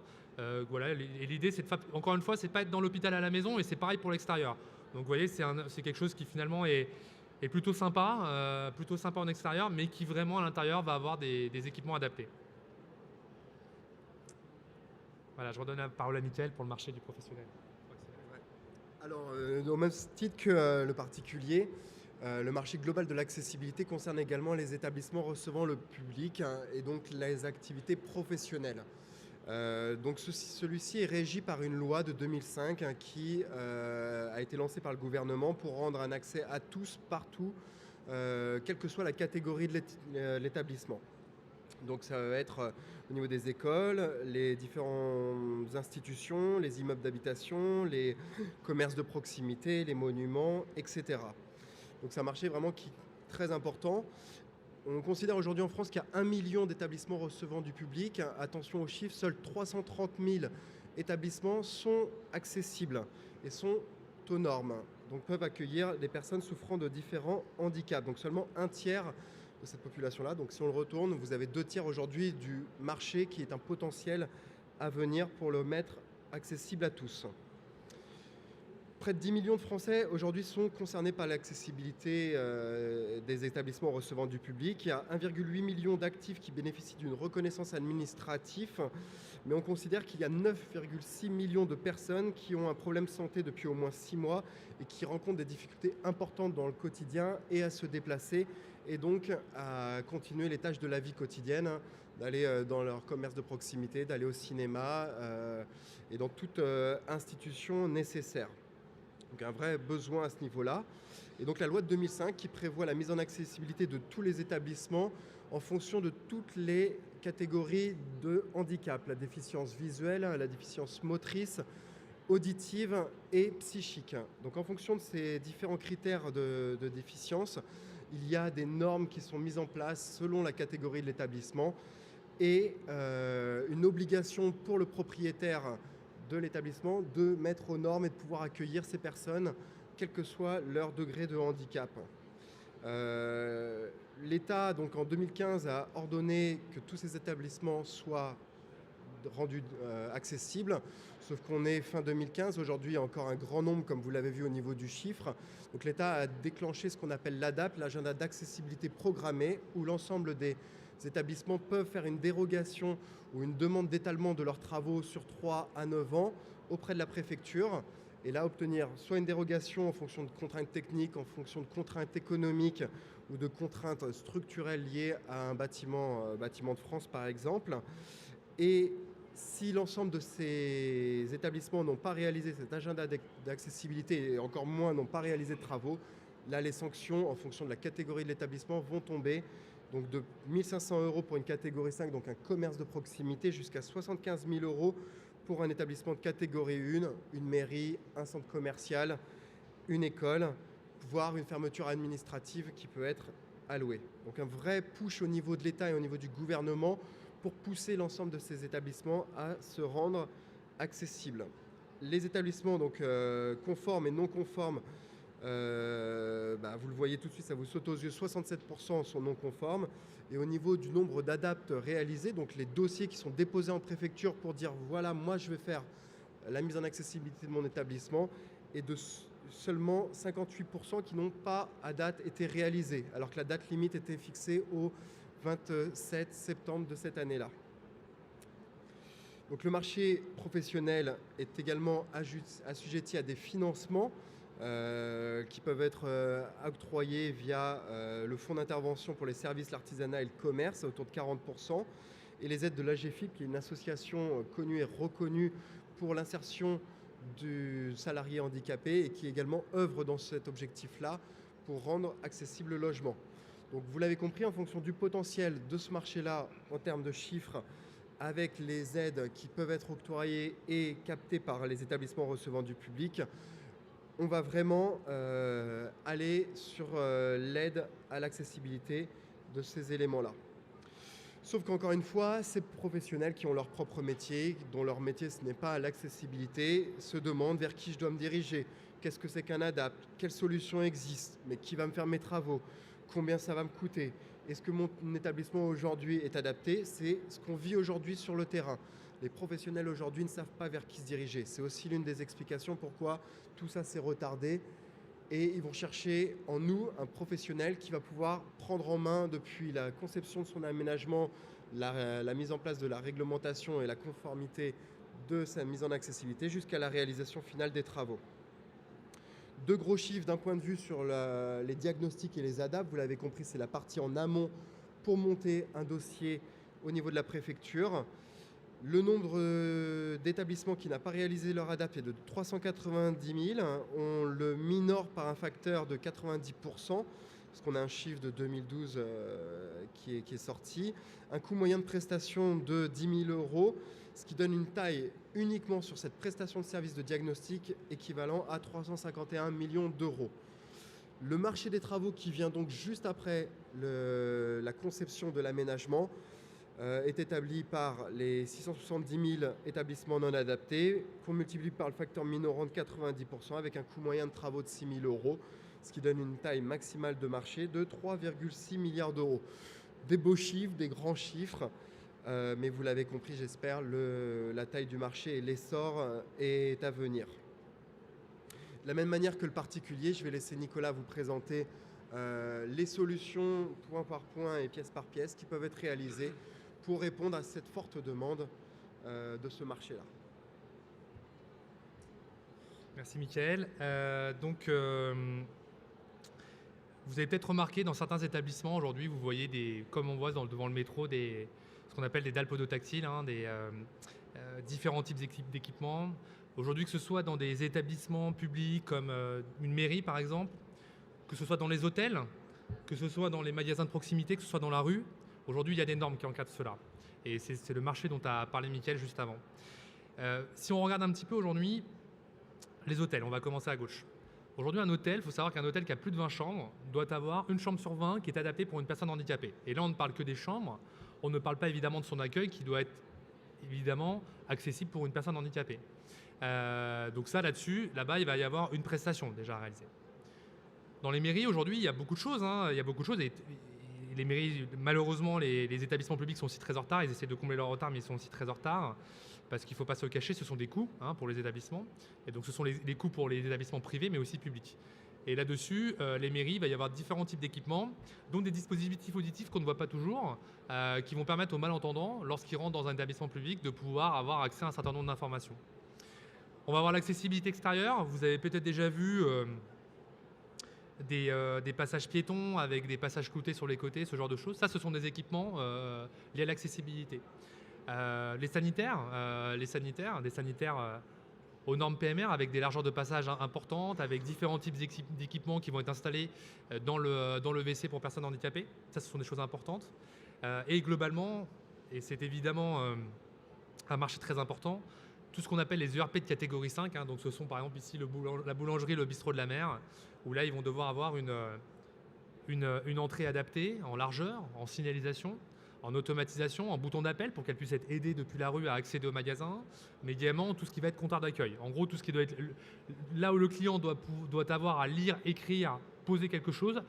Voilà, et l'idée c'est encore une fois, c'est pas être dans l'hôpital à la maison et c'est pareil pour l'extérieur. Donc vous voyez, c'est quelque chose qui finalement est plutôt sympa en extérieur, mais qui vraiment à l'intérieur va avoir des équipements adaptés. Voilà, je redonne la parole à Mickaël pour le marché du professionnel. Alors, au même titre que le particulier, le marché global de l'accessibilité concerne également les établissements recevant le public et donc les activités professionnelles. Donc celui-ci est régi par une loi de 2005 qui a été lancée par le gouvernement pour rendre un accès à tous, partout, quelle que soit la catégorie de l'établissement. Donc ça va être au niveau des écoles, les différentes institutions, les immeubles d'habitation, les commerces de proximité, les monuments, etc. Donc c'est un marché vraiment qui est très important. On considère aujourd'hui en France qu'il y a 1 million d'établissements recevant du public. Attention aux chiffres, seuls 330 000 établissements sont accessibles et sont aux normes. Donc peuvent accueillir des personnes souffrant de différents handicaps. Donc seulement un tiers de cette population-là. Donc si on le retourne, vous avez 2 tiers aujourd'hui du marché qui est un potentiel à venir pour le mettre accessible à tous. Près de 10 millions de Français aujourd'hui sont concernés par l'accessibilité des établissements recevant du public. Il y a 1,8 million d'actifs qui bénéficient d'une reconnaissance administrative, mais on considère qu'il y a 9,6 millions de personnes qui ont un problème de santé depuis au moins 6 mois et qui rencontrent des difficultés importantes dans le quotidien et à se déplacer et donc à continuer les tâches de la vie quotidienne, d'aller dans leur commerce de proximité, d'aller au cinéma et dans toute institution nécessaire. Donc un vrai besoin à ce niveau-là. Et donc la loi de 2005 qui prévoit la mise en accessibilité de tous les établissements en fonction de toutes les catégories de handicap, la déficience visuelle, la déficience motrice, auditive et psychique. Donc en fonction de ces différents critères de déficience, il y a des normes qui sont mises en place selon la catégorie de l'établissement et une obligation pour le propriétaire de l'établissement de mettre aux normes et de pouvoir accueillir ces personnes, quel que soit leur degré de handicap. L'État, donc en 2015, a ordonné que tous ces établissements soient rendus accessibles, sauf qu'on est fin 2015, aujourd'hui il y a encore un grand nombre, comme vous l'avez vu au niveau du chiffre. Donc l'État a déclenché ce qu'on appelle l'ADAP, l'agenda d'accessibilité programmée, où l'ensemble des établissements peuvent faire une dérogation ou une demande d'étalement de leurs travaux sur 3 à 9 ans auprès de la préfecture, et là obtenir soit une dérogation en fonction de contraintes techniques, en fonction de contraintes économiques ou de contraintes structurelles liées à un bâtiment de France par exemple. Et si l'ensemble de ces établissements n'ont pas réalisé cet agenda d'accessibilité et encore moins n'ont pas réalisé de travaux, là les sanctions en fonction de la catégorie de l'établissement vont tomber. Donc de 1 500 € pour une catégorie 5, donc un commerce de proximité, jusqu'à 75 000 € pour un établissement de catégorie 1, une mairie, un centre commercial, une école, voire une fermeture administrative qui peut être allouée. Donc un vrai push au niveau de l'État et au niveau du gouvernement pour pousser l'ensemble de ces établissements à se rendre accessibles. Les établissements donc, conformes et non conformes, vous le voyez tout de suite, ça vous saute aux yeux, 67% sont non conformes. Et au niveau du nombre d'adaptes réalisés, donc les dossiers qui sont déposés en préfecture pour dire voilà, moi je vais faire la mise en accessibilité de mon établissement, et de seulement 58% qui n'ont pas à date été réalisés, alors que la date limite était fixée au 27 septembre de cette année-là. Donc le marché professionnel est également assujetti à des financements qui peuvent être octroyés via le fonds d'intervention pour les services, l'artisanat et le commerce, autour de 40%, et les aides de l'AGEFIP, qui est une association connue et reconnue pour l'insertion du salarié handicapé et qui également œuvre dans cet objectif-là pour rendre accessible le logement. Donc vous l'avez compris, en fonction du potentiel de ce marché-là en termes de chiffres, avec les aides qui peuvent être octroyées et captées par les établissements recevant du public, on va vraiment aller sur l'aide à l'accessibilité de ces éléments-là. Sauf qu'encore une fois, ces professionnels qui ont leur propre métier, dont leur métier ce n'est pas l'accessibilité, se demandent vers qui je dois me diriger. Qu'est-ce que c'est qu'un ADAPT? Quelle solution existe? Mais qui va me faire mes travaux? Combien ça va me coûter? Est-ce que mon établissement aujourd'hui est adapté? C'est ce qu'on vit aujourd'hui sur le terrain. Les professionnels aujourd'hui ne savent pas vers qui se diriger. C'est aussi l'une des explications pourquoi tout ça s'est retardé. Et ils vont chercher en nous un professionnel qui va pouvoir prendre en main depuis la conception de son aménagement, la mise en place de la réglementation et la conformité de sa mise en accessibilité jusqu'à la réalisation finale des travaux. Deux gros chiffres d'un point de vue sur les diagnostics et les ADAP. Vous l'avez compris, c'est la partie en amont pour monter un dossier au niveau de la préfecture. Le nombre d'établissements qui n'a pas réalisé leur ADAP est de 390 000. On le minore par un facteur de 90%, parce qu'on a un chiffre de 2012 qui est sorti. Un coût moyen de prestation de 10 000 €, ce qui donne une taille uniquement sur cette prestation de service de diagnostic équivalent à 351 millions d'euros. Le marché des travaux qui vient donc juste après la conception de l'aménagement est établi par les 670 000 établissements non adaptés, qu'on multiplie par le facteur minorant de 90% avec un coût moyen de travaux de 6 000 €, ce qui donne une taille maximale de marché de 3,6 milliards d'euros. Des beaux chiffres, des grands chiffres, mais vous l'avez compris, j'espère, la taille du marché et l'essor est à venir. De la même manière que le particulier, je vais laisser Nicolas vous présenter les solutions point par point et pièce par pièce qui peuvent être réalisées pour répondre à cette forte demande de ce marché-là. Merci Mickaël. Vous avez peut-être remarqué dans certains établissements aujourd'hui, vous voyez comme on voit devant le métro, ce qu'on appelle des dalles podotactiles, différents types d'équipements. Aujourd'hui, que ce soit dans des établissements publics comme une mairie par exemple, que ce soit dans les hôtels, que ce soit dans les magasins de proximité, que ce soit dans la rue, aujourd'hui il y a des normes qui encadrent cela. Et c'est le marché dont a parlé Mickaël juste avant. Si on regarde un petit peu aujourd'hui, les hôtels, on va commencer à gauche. Aujourd'hui, un hôtel, il faut savoir qu'un hôtel qui a plus de 20 chambres doit avoir une chambre sur 20 qui est adaptée pour une personne handicapée. Et là, on ne parle que des chambres. On ne parle pas évidemment de son accueil qui doit être évidemment accessible pour une personne handicapée. Donc ça, là-dessus, là-bas, il va y avoir une prestation déjà à réaliser. Dans les mairies, aujourd'hui, il y a beaucoup de choses. Il y a beaucoup de choses. Et les mairies, malheureusement, les établissements publics sont aussi très en retard. Ils essaient de combler leur retard, mais ils sont aussi très en retard. Parce qu'il ne faut pas se le cacher, ce sont des coûts pour les établissements. Et donc, ce sont les coûts pour les établissements privés, mais aussi publics. Et là-dessus, les mairies, il va y avoir différents types d'équipements, dont des dispositifs auditifs qu'on ne voit pas toujours, qui vont permettre aux malentendants, lorsqu'ils rentrent dans un établissement public, de pouvoir avoir accès à un certain nombre d'informations. On va avoir l'accessibilité extérieure. Vous avez peut-être déjà vu des passages piétons avec des passages cloutés sur les côtés, ce genre de choses. Ça, ce sont des équipements liés à l'accessibilité. Des sanitaires aux normes PMR avec des largeurs de passage importantes, avec différents types d'équipements qui vont être installés dans le WC pour personnes handicapées. Ça, ce sont des choses importantes. Et globalement, et c'est évidemment un marché très important, tout ce qu'on appelle les ERP de catégorie 5, donc ce sont par exemple ici la boulangerie, le bistrot de la mer, où là ils vont devoir avoir une entrée adaptée en largeur, en signalisation, en automatisation, en bouton d'appel pour qu'elle puisse être aidée depuis la rue à accéder au magasin, mais également tout ce qui va être comptoir d'accueil. En gros, tout ce qui doit être là où le client doit avoir à lire, écrire, poser quelque chose,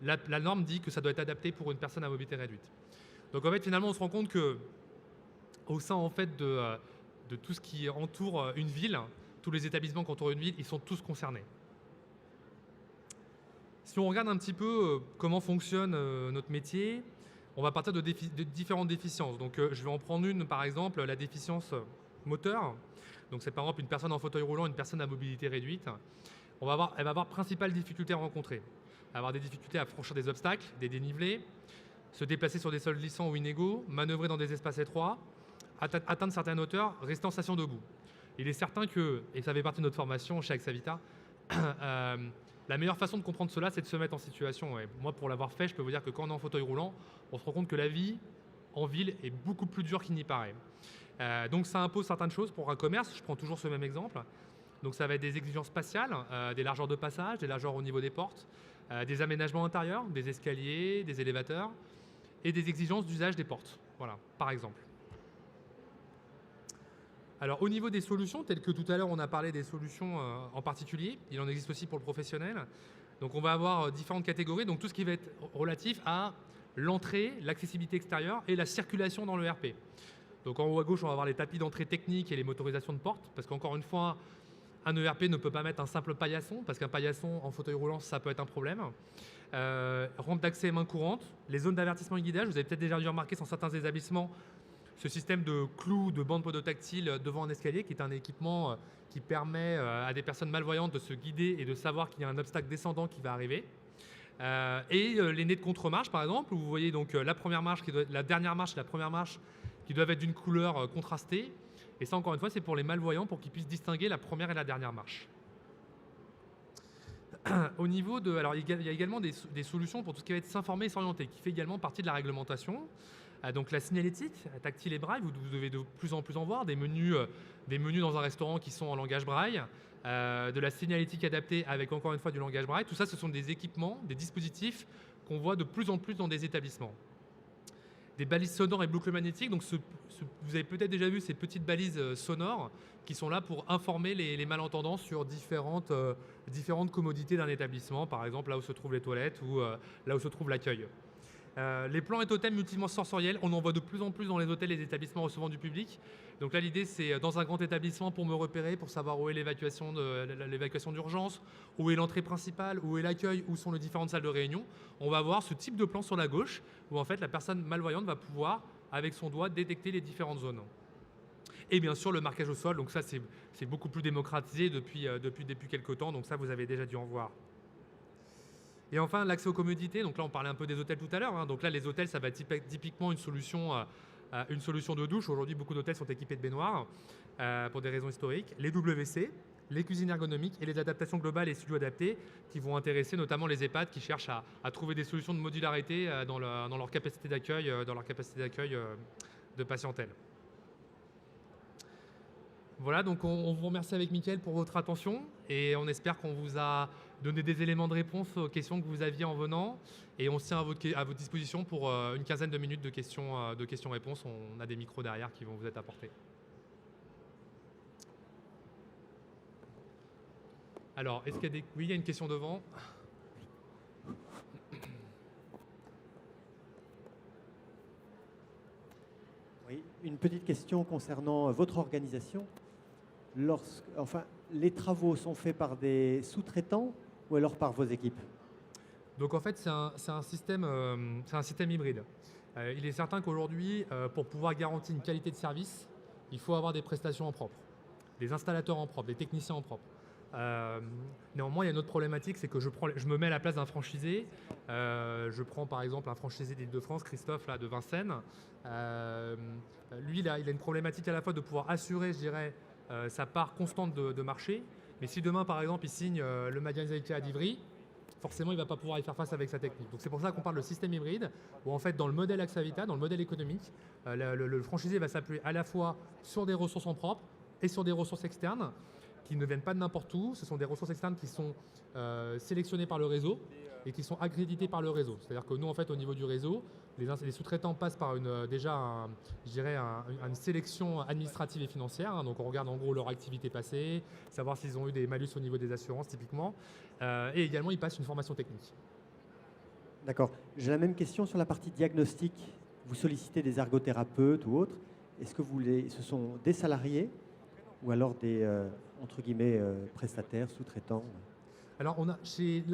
la norme dit que ça doit être adapté pour une personne à mobilité réduite. Donc en fait, finalement, on se rend compte que au sein en fait de tout ce qui entoure une ville, tous les établissements qui entourent une ville, ils sont tous concernés. Si on regarde un petit peu comment fonctionne notre métier, on va partir de différentes déficiences. Donc je vais en prendre une, par exemple, la déficience moteur. Donc c'est par exemple une personne en fauteuil roulant, une personne à mobilité réduite. Elle va avoir principales difficultés à rencontrer. Elle va avoir des difficultés à franchir des obstacles, des dénivelés, se déplacer sur des sols glissants ou inégaux, manœuvrer dans des espaces étroits, atteindre certaines hauteurs, rester en station debout. Il est certain que, et ça fait partie de notre formation chez Axavita, la meilleure façon de comprendre cela, c'est de se mettre en situation. Et moi, pour l'avoir fait, je peux vous dire que quand on est en fauteuil roulant, on se rend compte que la vie en ville est beaucoup plus dure qu'il n'y paraît. Donc ça impose certaines choses pour un commerce. Je prends toujours ce même exemple. Donc ça va être des exigences spatiales, des largeurs de passage, des largeurs au niveau des portes, des aménagements intérieurs, des escaliers, des élévateurs, et des exigences d'usage des portes. Voilà, par exemple. Alors au niveau des solutions, telles que tout à l'heure on a parlé des solutions en particulier, il en existe aussi pour le professionnel. Donc on va avoir différentes catégories, donc tout ce qui va être relatif à l'entrée, l'accessibilité extérieure et la circulation dans le RP. Donc en haut à gauche on va avoir les tapis d'entrée technique et les motorisations de porte, parce qu'encore une fois, un ERP ne peut pas mettre un simple paillasson, parce qu'un paillasson en fauteuil roulant ça peut être un problème. Rampe d'accès main courante, les zones d'avertissement et guidage, vous avez peut-être déjà dû remarquer dans certains établissements, ce système de clous, de bandes podotactiles devant un escalier, qui est un équipement qui permet à des personnes malvoyantes de se guider et de savoir qu'il y a un obstacle descendant qui va arriver. Et les nez de contre-marche, par exemple, où vous voyez donc la première marche, la dernière marche et la première marche qui doivent être d'une couleur contrastée. Et ça, encore une fois, c'est pour les malvoyants, pour qu'ils puissent distinguer la première et la dernière marche. Au niveau de, alors il y a également des solutions pour tout ce qui va être s'informer et s'orienter, qui fait également partie de la réglementation. Donc la signalétique, tactile et braille, vous devez de plus en plus en voir, des menus dans un restaurant qui sont en langage braille, de la signalétique adaptée avec encore une fois du langage braille. Tout ça, ce sont des équipements, des dispositifs qu'on voit de plus en plus dans des établissements. Des balises sonores et boucles magnétiques, donc vous avez peut-être déjà vu ces petites balises sonores qui sont là pour informer les malentendants sur différentes commodités d'un établissement, par exemple là où se trouvent les toilettes ou là où se trouve l'accueil. Les plans et totems multisensoriels, on en voit de plus en plus dans les hôtels et les établissements recevant du public. Donc là, l'idée, c'est dans un grand établissement pour me repérer, pour savoir où est l'évacuation d'urgence, où est l'entrée principale, où est l'accueil, où sont les différentes salles de réunion. On va avoir ce type de plan sur la gauche, où en fait la personne malvoyante va pouvoir, avec son doigt, détecter les différentes zones. Et bien sûr, le marquage au sol, donc ça, c'est beaucoup plus démocratisé depuis quelques temps, donc ça, vous avez déjà dû en voir. Et enfin, l'accès aux commodités. Donc là, on parlait un peu des hôtels tout à l'heure. Donc là, les hôtels, ça va être typiquement une solution de douche. Aujourd'hui, beaucoup d'hôtels sont équipés de baignoires pour des raisons historiques. Les WC, les cuisines ergonomiques et les adaptations globales et studios adaptés qui vont intéresser notamment les EHPAD qui cherchent à trouver des solutions de modularité dans leur capacité d'accueil de patientèle. Voilà, donc on vous remercie avec Mickaël pour votre attention et on espère qu'on vous a donner des éléments de réponse aux questions que vous aviez en venant. Et on se tient à votre disposition pour une quinzaine de minutes de questions-réponses. On a des micros derrière qui vont vous être apportés. Alors, est-ce qu'il y a des... Oui, il y a une question devant. Oui, une petite question concernant votre organisation. Les travaux sont faits par des sous-traitants ou alors par vos équipes? Donc en fait, c'est un système hybride. Il est certain qu'aujourd'hui, pour pouvoir garantir une qualité de service, il faut avoir des prestations en propre, des installateurs en propre, des techniciens en propre. Néanmoins, il y a une autre problématique, c'est que je me mets à la place d'un franchisé. Je prends par exemple un franchisé d'Île-de-France, Christophe là, de Vincennes. Lui, il a une problématique à la fois de pouvoir assurer, je dirais, sa part constante de marché. Mais si demain, par exemple, il signe le magasin IKEA d'Ivry, forcément, il ne va pas pouvoir y faire face avec sa technique. Donc c'est pour ça qu'on parle de système hybride, où en fait, dans le modèle Axavita, dans le modèle économique, le franchisé va s'appuyer à la fois sur des ressources en propre et sur des ressources externes qui ne viennent pas de n'importe où. Ce sont des ressources externes qui sont sélectionnées par le réseau et qui sont accréditées par le réseau. C'est-à-dire que nous, en fait, au niveau du réseau, les sous-traitants passent par une sélection administrative et financière. Hein. Donc on regarde en gros leur activité passée, savoir s'ils ont eu des malus au niveau des assurances typiquement. Et également, ils passent une formation technique. D'accord. J'ai la même question sur la partie diagnostic. Vous sollicitez des ergothérapeutes ou autres. Est-ce que ce sont des salariés ou alors des entre guillemets prestataires, sous-traitants? Alors là,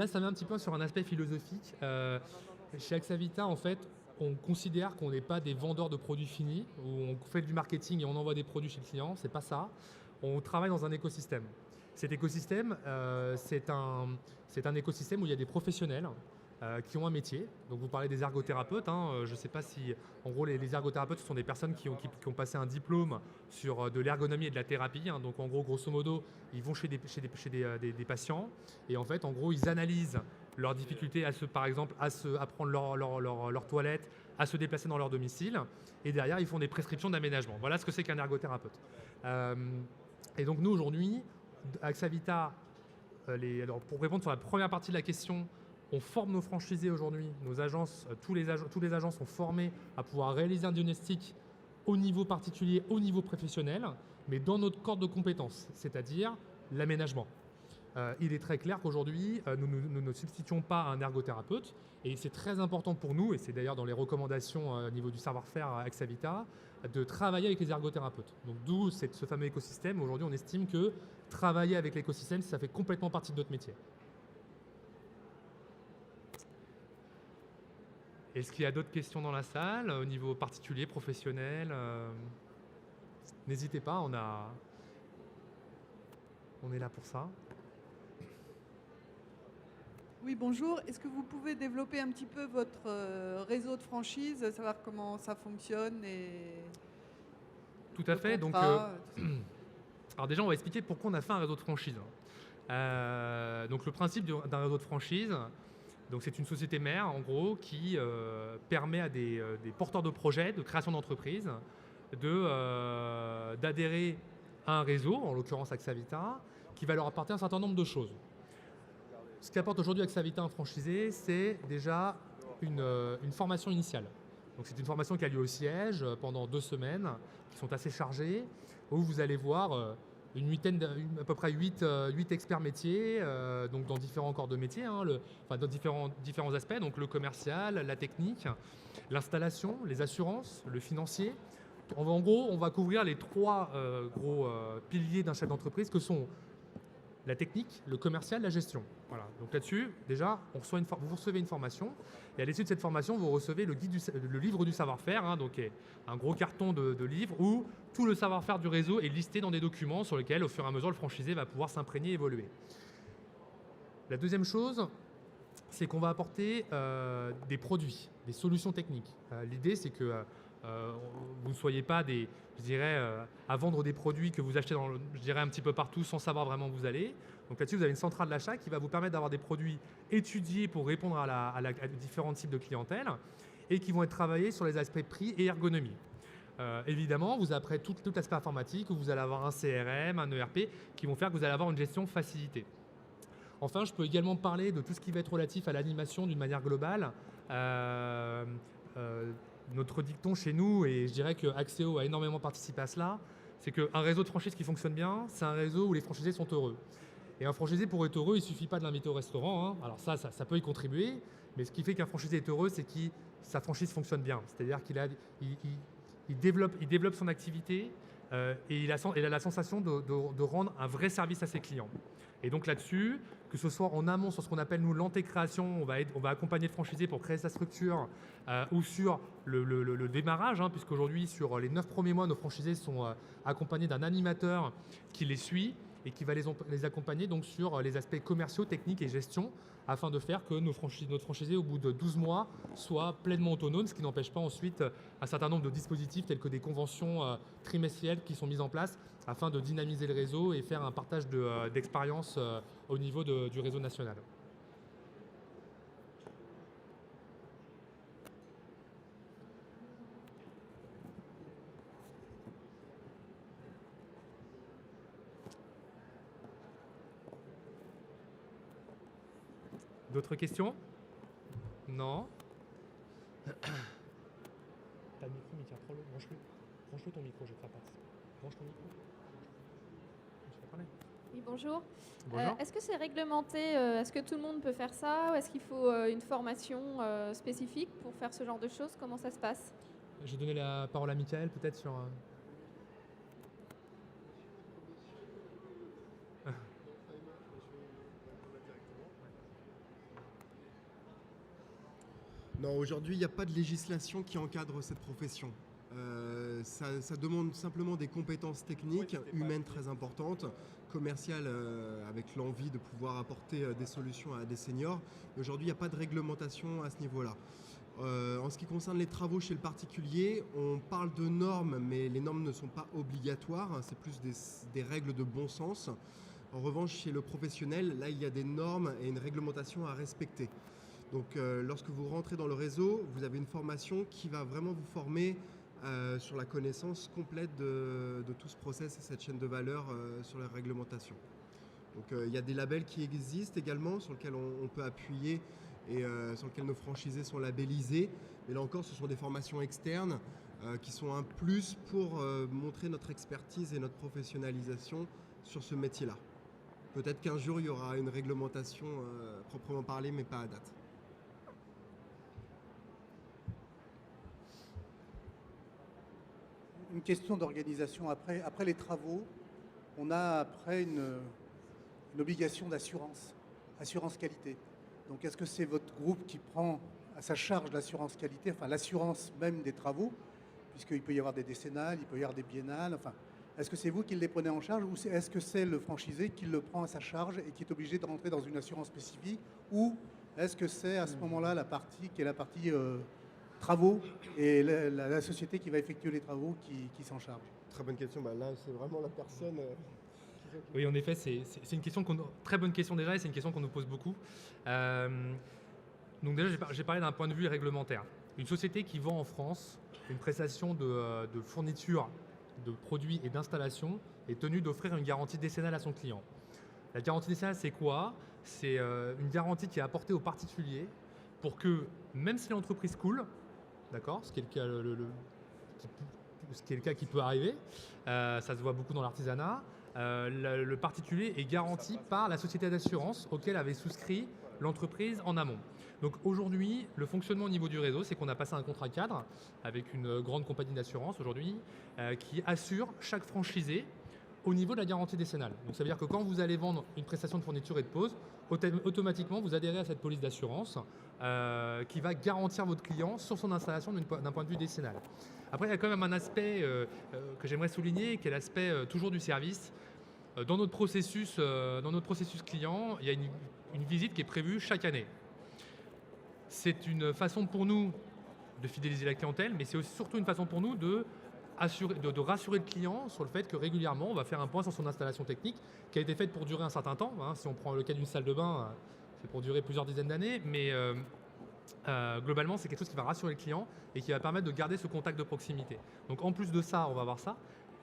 ça vient un petit peu sur un aspect philosophique. Chez Axavita, en fait, on considère qu'on n'est pas des vendeurs de produits finis, où on fait du marketing et on envoie des produits chez le client. C'est pas ça. On travaille dans un écosystème. Cet écosystème, c'est un écosystème où il y a des professionnels qui ont un métier. Donc vous parlez des ergothérapeutes. Hein. Je ne sais pas si, en gros, les ergothérapeutes, ce sont des personnes qui ont passé un diplôme sur de l'ergonomie et de la thérapie. Hein. Donc en gros, grosso modo, ils vont chez des patients et en fait, en gros, ils analysent leurs difficultés par exemple, à prendre leur toilette, à se déplacer dans leur domicile. Et derrière, ils font des prescriptions d'aménagement. Voilà ce que c'est qu'un ergothérapeute. Et donc nous, aujourd'hui, Axavita, alors pour répondre sur la première partie de la question, on forme nos franchisés aujourd'hui, nos agences, tous les agents sont formés à pouvoir réaliser un diagnostic au niveau particulier, au niveau professionnel, mais dans notre corps de compétences, c'est-à-dire l'aménagement. Il est très clair qu'aujourd'hui, nous ne substituons pas à un ergothérapeute, et c'est très important pour nous, et c'est d'ailleurs dans les recommandations au niveau du savoir-faire à Axavita, de travailler avec les ergothérapeutes. Donc d'où ce fameux écosystème. Aujourd'hui, on estime que travailler avec l'écosystème, ça fait complètement partie de notre métier. Est-ce qu'il y a d'autres questions dans la salle, au niveau particulier, professionnel? N'hésitez pas, on est là pour ça. Oui, bonjour. Est-ce que vous pouvez développer un petit peu votre réseau de franchise, savoir comment ça fonctionne Tout à fait. Donc, alors déjà, on va expliquer pourquoi on a fait un réseau de franchise. Donc le principe d'un réseau de franchise, donc c'est une société mère en gros qui permet à des porteurs de projets, de création d'entreprise, d'adhérer à un réseau, en l'occurrence Axavita, qui va leur apporter un certain nombre de choses. Ce qu'apporte aujourd'hui Axavita un franchisé, c'est déjà une formation initiale. Donc c'est une formation qui a lieu au siège pendant 2 semaines, qui sont assez chargées, où vous allez voir à peu près 8 experts métiers, donc dans différents corps de métiers, hein, dans différents aspects, donc le commercial, la technique, l'installation, les assurances, le financier. En gros, on va couvrir les 3 gros piliers d'un chef d'entreprise que sont la technique, le commercial, la gestion. Voilà. Donc là-dessus, déjà, vous recevez une formation. Et à l'issue de cette formation, vous recevez le livre du savoir-faire, hein, donc un gros carton de livres où tout le savoir-faire du réseau est listé dans des documents sur lesquels, au fur et à mesure, le franchisé va pouvoir s'imprégner et évoluer. La deuxième chose, c'est qu'on va apporter des produits, des solutions techniques. L'idée, c'est que vous ne soyez pas à vendre des produits que vous achetez un petit peu partout sans savoir vraiment où vous allez. Donc là-dessus, vous avez une centrale d'achat qui va vous permettre d'avoir des produits étudiés pour répondre à différents types de clientèle et qui vont être travaillés sur les aspects prix et ergonomie. Évidemment, vous avez tout l'aspect informatique où vous allez avoir un CRM, un ERP qui vont faire que vous allez avoir une gestion facilitée. Enfin, je peux également parler de tout ce qui va être relatif à l'animation d'une manière globale. Notre dicton chez nous, et je dirais que Axéo a énormément participé à cela, c'est qu'un réseau de franchise qui fonctionne bien, c'est un réseau où les franchisés sont heureux. Et un franchisé, pour être heureux, il ne suffit pas de l'inviter au restaurant, hein. Alors ça peut y contribuer, mais ce qui fait qu'un franchisé est heureux, c'est que sa franchise fonctionne bien. C'est-à-dire qu'il développe son activité et il a la sensation de rendre un vrai service à ses clients. Et donc là-dessus, que ce soit en amont sur ce qu'on appelle nous l'antécréation, on va accompagner le franchisé pour créer sa structure, ou sur le démarrage, hein, puisqu'aujourd'hui sur les 9 premiers mois, nos franchisés sont accompagnés d'un animateur qui les suit et qui va les accompagner donc sur les aspects commerciaux, techniques et gestion, afin de faire que notre franchisé, au bout de 12 mois, soit pleinement autonome, ce qui n'empêche pas ensuite un certain nombre de dispositifs tels que des conventions trimestrielles qui sont mises en place afin de dynamiser le réseau et faire un partage d'expérience au niveau du réseau national. D'autres questions? Non? T'as le micro, mais tiens, prends-le, branche-le. Branche-le ton micro, je te passe. Branche ton micro. Je vais parler. Oui, bonjour. Bonjour. Est-ce que c'est réglementé? Est-ce que tout le monde peut faire ça? Ou est-ce qu'il faut une formation spécifique pour faire ce genre de choses? Comment ça se passe? Je vais donner la parole à Michael, peut-être sur... Non, aujourd'hui, il n'y a pas de législation qui encadre cette profession. Ça demande simplement des compétences techniques, humaines très importantes, commerciales avec l'envie de pouvoir apporter des solutions à des seniors. Aujourd'hui, il n'y a pas de réglementation à ce niveau-là. En ce qui concerne les travaux chez le particulier, on parle de normes, mais les normes ne sont pas obligatoires, c'est plus des règles de bon sens. En revanche, chez le professionnel, là, il y a des normes et une réglementation à respecter. Donc lorsque vous rentrez dans le réseau, vous avez une formation qui va vraiment vous former sur la connaissance complète de tout ce process et cette chaîne de valeur sur la réglementation. Donc il y a des labels qui existent également sur lesquels on peut appuyer et sur lesquels nos franchisés sont labellisés. Mais là encore, ce sont des formations externes qui sont un plus pour montrer notre expertise et notre professionnalisation sur ce métier-là. Peut-être qu'un jour, il y aura une réglementation proprement parlée, mais pas à date. Une question d'organisation. Après les travaux, on a après une obligation d'assurance, assurance qualité. Donc est-ce que c'est votre groupe qui prend à sa charge l'assurance qualité, enfin l'assurance même des travaux, puisqu'il peut y avoir des décennales, il peut y avoir des biennales, enfin, est-ce que c'est vous qui les prenez en charge ou est-ce que c'est le franchisé qui le prend à sa charge et qui est obligé de rentrer dans une assurance spécifique, ou est-ce que c'est à ce moment-là la partie qui est la partie travaux et la société qui va effectuer les travaux qui s'en charge? Très bonne question. Bah là, c'est vraiment la personne. Oui, en effet, c'est une question très bonne question déjà, et c'est une question qu'on nous pose beaucoup. Donc déjà, j'ai parlé d'un point de vue réglementaire. Une société qui vend en France une prestation de fourniture de produits et d'installation est tenue d'offrir une garantie décennale à son client. La garantie décennale, c'est quoi? C'est une garantie qui est apportée aux particuliers pour que, même si l'entreprise coule, d'accord, ce qui est le cas qui peut arriver, ça se voit beaucoup dans l'artisanat, le particulier est garanti par la société d'assurance auquel avait souscrit l'entreprise en amont. Donc aujourd'hui, le fonctionnement au niveau du réseau, c'est qu'on a passé un contrat cadre avec une grande compagnie d'assurance aujourd'hui qui assure chaque franchisé au niveau de la garantie décennale. Donc ça veut dire que quand vous allez vendre une prestation de fourniture et de pose, automatiquement vous adhérez à cette police d'assurance qui va garantir votre client sur son installation d'un point de vue décennal. Après, il y a quand même un aspect que j'aimerais souligner, qui est l'aspect toujours du service. Dans notre processus client, il y a une visite qui est prévue chaque année. C'est une façon pour nous de fidéliser la clientèle, mais c'est aussi surtout une façon pour nous de rassurer le client sur le fait que régulièrement, on va faire un point sur son installation technique qui a été faite pour durer un certain temps. Hein. Si on prend le cas d'une salle de bain, c'est pour durer plusieurs dizaines d'années, mais globalement, c'est quelque chose qui va rassurer le client et qui va permettre de garder ce contact de proximité. Donc en plus de ça, on va avoir ça.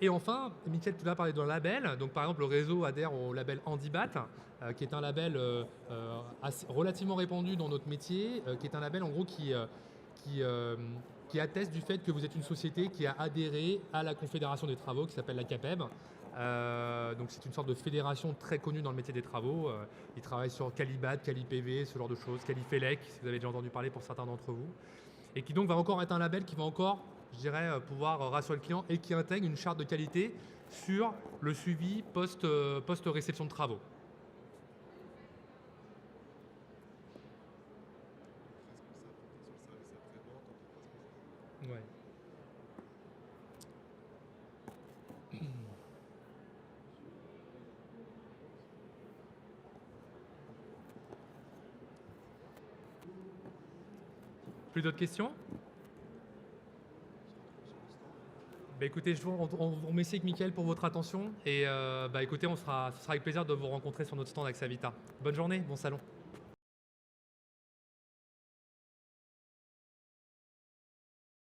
Et enfin, Mickaël tout à l'heure parlait d'un label. Donc, par exemple, le réseau adhère au label Handibat, qui est un label relativement répandu dans notre métier, qui est un label en gros qui atteste du fait que vous êtes une société qui a adhéré à la Confédération des travaux, qui s'appelle la CAPEB. Donc c'est une sorte de fédération très connue dans le métier des travaux. Ils travaillent sur Calibat, CaliPV, ce genre de choses, Califélec, si vous avez déjà entendu parler pour certains d'entre vous. Et qui donc va encore être un label qui va encore, je dirais, pouvoir rassurer le client et qui intègre une charte de qualité sur le suivi post-réception de travaux. Ouais. Plus d'autres questions? Écoutez, on vous remercie avec Mickaël pour votre attention et écoutez, ce sera avec plaisir de vous rencontrer sur notre stand Axavita. Bonne journée, bon salon.